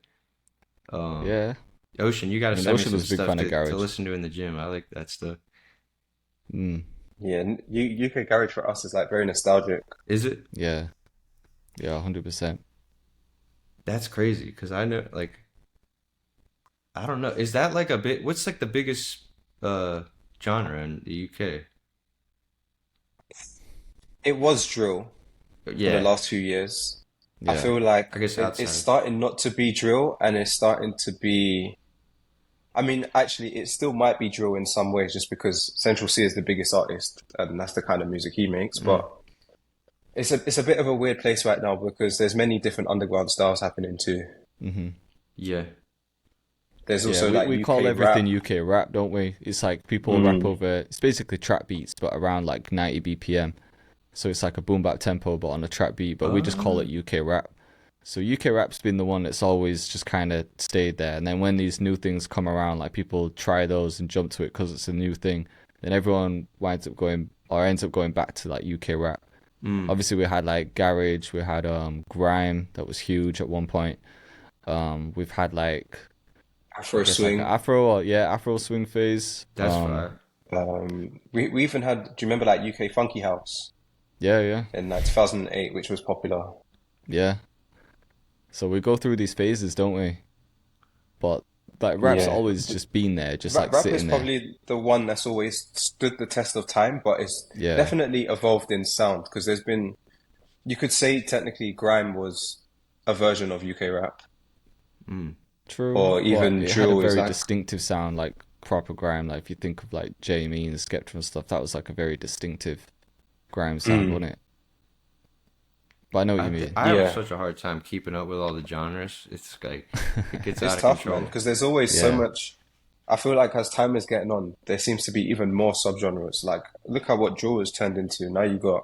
yeah, Ocean, you got I to mean, send me Ocean some was a big stuff fan of to garage. listen to in the gym. I like that stuff. Mm, Yeah, UK garage for us is like very nostalgic. Is it? yeah, yeah, 100%. That's crazy because I know like I don't know. Is that like a bit? What's like the biggest genre in the UK? It was drill for the Yeah, last few years. I Yeah, feel like I guess it's outside. starting not to be drill and it's starting to be. I mean, actually, it still might be drill in some ways just because Central C is the biggest artist and that's the kind of music he makes. Mm, But it's a bit of a weird place right now because there's many different underground styles happening too. hmm yeah, There's yeah. also We like we call UK everything rap. UK rap, don't we? It's like people rap Mm. over. It's basically trap beats, but around like 90 BPM. So it's like a boom bap tempo, but on a trap beat. But we just call it uh, UK rap. So UK rap's been the one that's always just kind of stayed there. And then when these new things come around, like people try those and jump to it because it's a new thing, then everyone winds up going or ends up going back to like UK rap. mm, Obviously, we had like garage, we had grime that was huge at one point. We've had like I Afro guess like an swing. Afro or yeah Afro swing phase. that's fire. We even had. Do you remember like UK Funky House Yeah, yeah, in like 2008, which was popular? yeah. So we go through these phases, don't we? But like rap's Yeah, always just been there, just like rap is sitting there. probably the one that's always stood the test of time, but it's Yeah, definitely evolved in sound because there's been. You could say technically grime was a version of UK rap, Mm, true. or But even it had a drill is very like. distinctive sound, like proper grime. Like if you think of like Jamie and Skepta and stuff, that was like a very distinctive grime sound, Mm, wasn't it? But I know what you mean. I have yeah. such a hard time keeping up with all the genres. It's like it gets It's out of tough, man, control. because there's always so Yeah. much. I feel like as time is getting on, there seems to be even more subgenres. Like, look at what drill has turned into. Now you got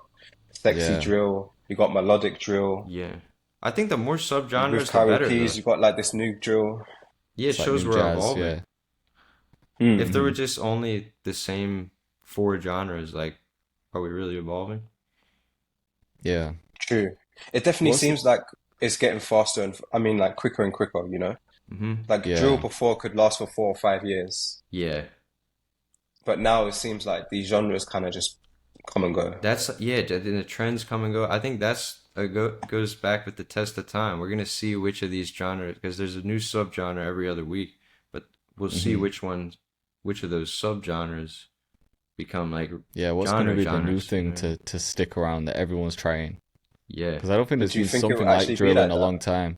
sexy Yeah. drill, you got melodic drill. Yeah, I think the more With subgenres, the better karaoke's, though. you got like this new drill. Yeah, it It's like shows new we're jazz, evolving. yeah. If there were Mm. just only the same four genres, like, are we really evolving? Yeah. True. It definitely What's seems like it's getting faster and I mean like quicker and quicker, you know? Mm-hmm. Like drill yeah. before could last for 4 or 5 years, Yeah, but now it seems like these genres kind of just come and go. that's yeah. The trends come and go. I think that's goes back with the test of time. We're gonna see which of these genres, because there's a new subgenre every other week, but we'll see hmm which one which of those subgenres become like Yeah, what's going to be the new genres, you thing know? to stick around that everyone's trying? Yeah. Because I don't think But there's do you been think it something will like actually be drill in like a that? long time.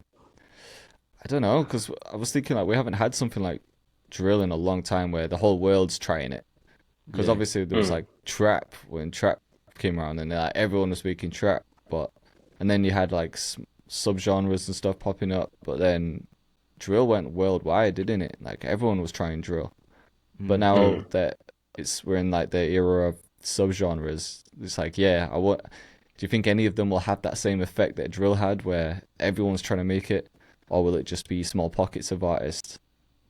I don't know, because I was thinking like we haven't had something like drill in a long time where the whole world's trying it. Because Yeah. obviously there was Mm. like trap when trap came around, and like, everyone was making trap, but and then you had like subgenres and stuff popping up, but then drill went worldwide, didn't it? Like everyone was trying drill. But Mm. now Mm. that we're in like the era of subgenres, it's like, yeah, I want. Do you think any of them will have that same effect that drill had, where everyone's trying to make it, or will it just be small pockets of artists?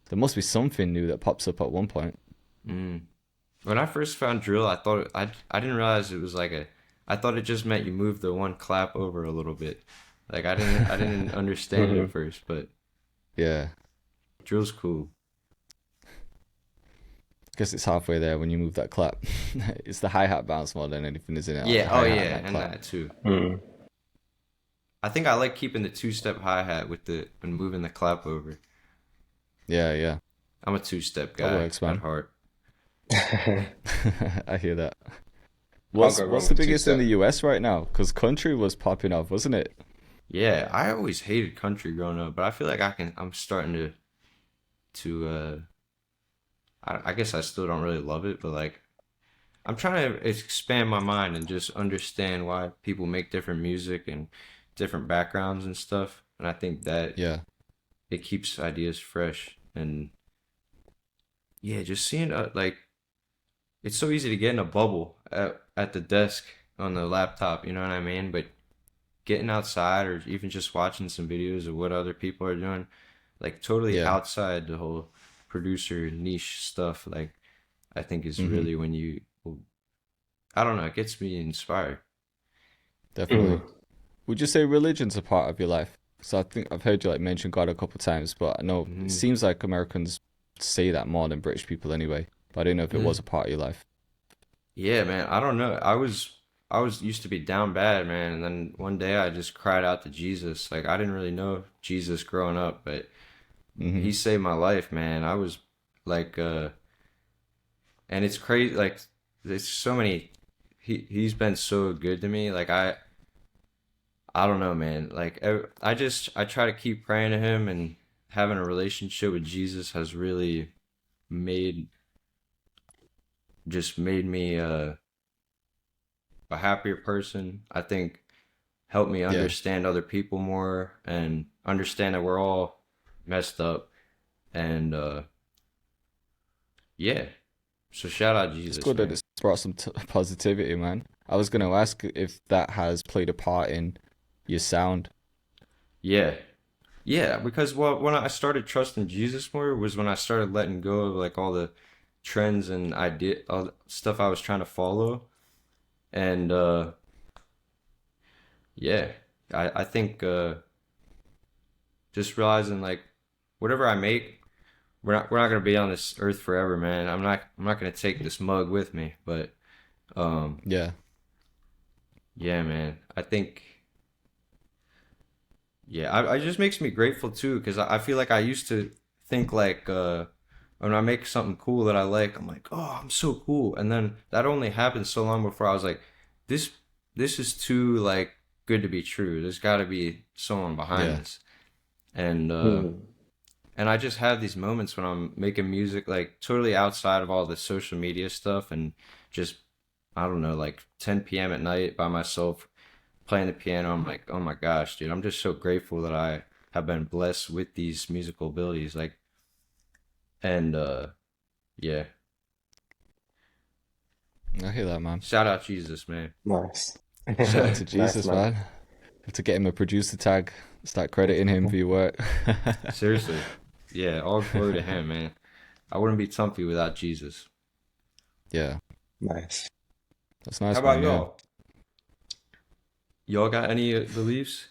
There must be something new that pops up at one point. Mm. When I first found drill, I didn't realize it was like a I thought it just meant you move the one clap over a little bit. Like I didn't understand it at Mhm. first, but Yeah, drill's cool. guess it's halfway there when you move that clap. It's the hi hat bounce more than anything, isn't it? Like the Yeah, oh hi hat and yeah, that and clap. that too. Mm. I think I like keeping the two-step hi-hat with the when moving the clap over. Yeah, yeah, I'm a two-step that guy works, at man. heart. I hear that. Can't What's go wrong what's the with two biggest in the step. US right now? Because country was popping off, wasn't it? Yeah, I always hated country growing up, but I feel like I'm starting to I guess I still don't really love it, but like I'm trying to expand my mind and just understand why people make different music and different backgrounds and stuff. And I think that Yeah. it keeps ideas fresh. And yeah, just seeing like it's so easy to get in a bubble at the desk on the laptop, you know what I mean? But getting outside or even just watching some videos of what other people are doing, like totally Yeah. outside the whole producer niche stuff, like I think is Mm-hmm. really when you, I don't know, it gets me inspired. Definitely. Mm. Would you say religion's a part of your life? So I think I've heard you like mention God a couple times, but I know it Mm-hmm. seems like Americans say that more than British people anyway. But I didn't know if it was a part of your life. Yeah, man. I don't know. I was used to be down bad, man, and then one day I just cried out to Jesus. Like I didn't really know Jesus growing up, but Mm-hmm. he saved my life, man. I was like and it's crazy like there's so many he's been so good to me. Like I don't know, man. Like I try to keep praying to him and having a relationship with Jesus has really made made me a happier person. I think helped me Yeah. understand other people more and understand that we're all messed up. And yeah, so shout out It's Jesus, good that man. it's brought some positivity, man. I was gonna ask if that has played a part in your sound. Yeah, yeah, because well, when I started trusting Jesus more was when I started letting go of like all the trends and all the stuff I was trying to follow. And yeah, I think just realizing like whatever I make, we're not gonna be on this earth forever, man. I'm not gonna take this mug with me, but um, Yeah. yeah, man. I think yeah, I it just makes me grateful too, because I feel like I used to think like when I make something cool that I like, I'm like, oh, I'm so cool, and then that only happened so long before I was like, this this is too like good to be true. There's got to be someone behind Yeah. this, and Mm. and I just have these moments when I'm making music like totally outside of all the social media stuff and just I don't know like 10 p.m. at night by myself playing the piano. I'm like, oh my gosh, dude, I'm just so grateful that I have been blessed with these musical abilities. Like, and yeah, I hear that, man. shout out Jesus, man. Nice. Shout out to Nice, Jesus, man. man. Have to get him a producer tag. Start crediting him for your work. Seriously, yeah, all glory to him, man. I wouldn't be Tumfy without Jesus. Yeah. Nice. That's How nice, about man. Yeah. y'all? Y'all got any beliefs?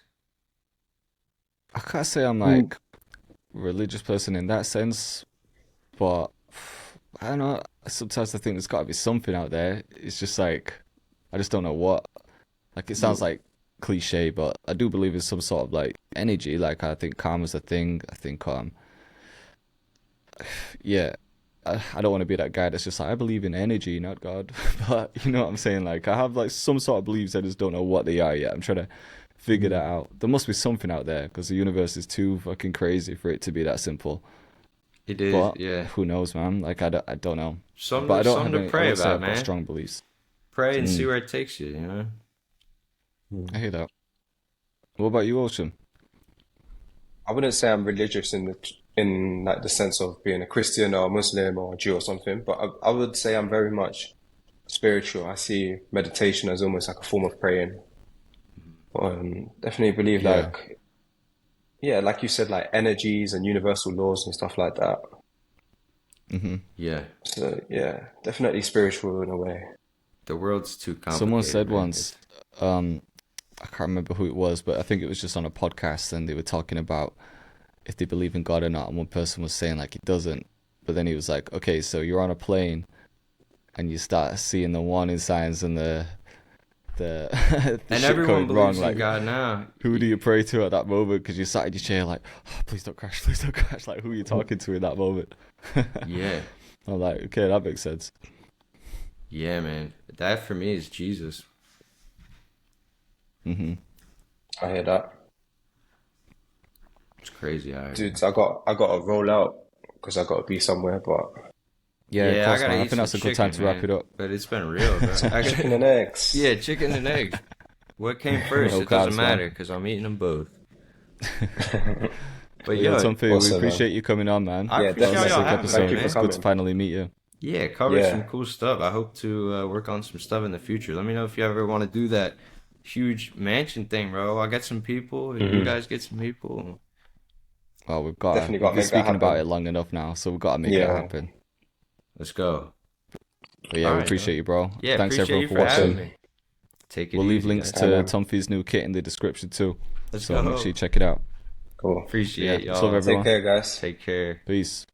I can't say I'm Mm. like a religious person in that sense, but I don't know. Sometimes I think there's got to be something out there. It's just like I just don't know what. Like it sounds like cliche, but I do believe in some sort of like energy. Like I think karma's a thing. I think yeah, I don't want to be that guy that's just like, I believe in energy, not God. But you know what I'm saying? Like, I have like some sort of beliefs. I just don't know what they are yet. I'm trying to figure that out. There must be something out there because the universe is too fucking crazy for it to be that simple. It is, But yeah. who knows, man? Like, I don't know. Something, But I don't something have to any. I pray would say about, I've got man. strong beliefs. Pray and see where it takes you, you know? I hear that. What about you, Ocean? I wouldn't say I'm religious in like the sense of being a Christian or a Muslim or a Jew or something, but I would say I'm very much spiritual. I see meditation as almost like a form of praying. Definitely believe Yeah. like, yeah, like you said, like energies and universal laws and stuff like that. Yeah. So yeah, definitely spiritual in a way. The world's too Someone complicated, said man. once, I can't remember who it was, but I think it was just on a podcast, and they were talking about if they believe in God or not. And one person was saying like he doesn't, but then he was like, okay, so you're on a plane and you start seeing the warning signs and the the And shit everyone going wrong. believes in Like, God now. who do you pray to at that moment? Because you sat in your chair like, oh, please don't crash, please don't crash. Like, who are you talking to in that moment? Yeah. I'm like, okay, that makes sense. Yeah, man. That for me is Jesus. I hear that. It's crazy. Dudes, I got to roll out because I got to be somewhere, but Yeah, of I course, gotta man. I eat think that's a some good time chicken, to wrap man. it up. But it's been real, bro. Actually, chicken and eggs. yeah, chicken and eggs. What came first? No It doesn't carbs, man. matter because I'm eating them both. But Yeah, yo, Tumfy, we awesome, appreciate you coming on, man. I Yeah, appreciate That was a y'all sick having episode. me, Thank you for man. It's good to coming. finally meet you. Yeah, covered Yeah. some cool stuff. I hope to work on some stuff in the future. Let me know if you ever want to do that huge mansion thing, bro. I'll get some people. You guys get some people. Oh, we've got Definitely we've got to been make that speaking about happen. it long enough now, so we've got to make it Yeah. happen. Let's go. But yeah, All we right, appreciate you, bro. Yeah, Thanks appreciate everyone you for for having watching. me. Take it We'll leave easy, links guys. to man. Tumfy's new kit in the description too. Let's So go. make sure you check it out. Cool. Appreciate Yeah, y'all. love everyone. Take care, guys. Take care. Peace.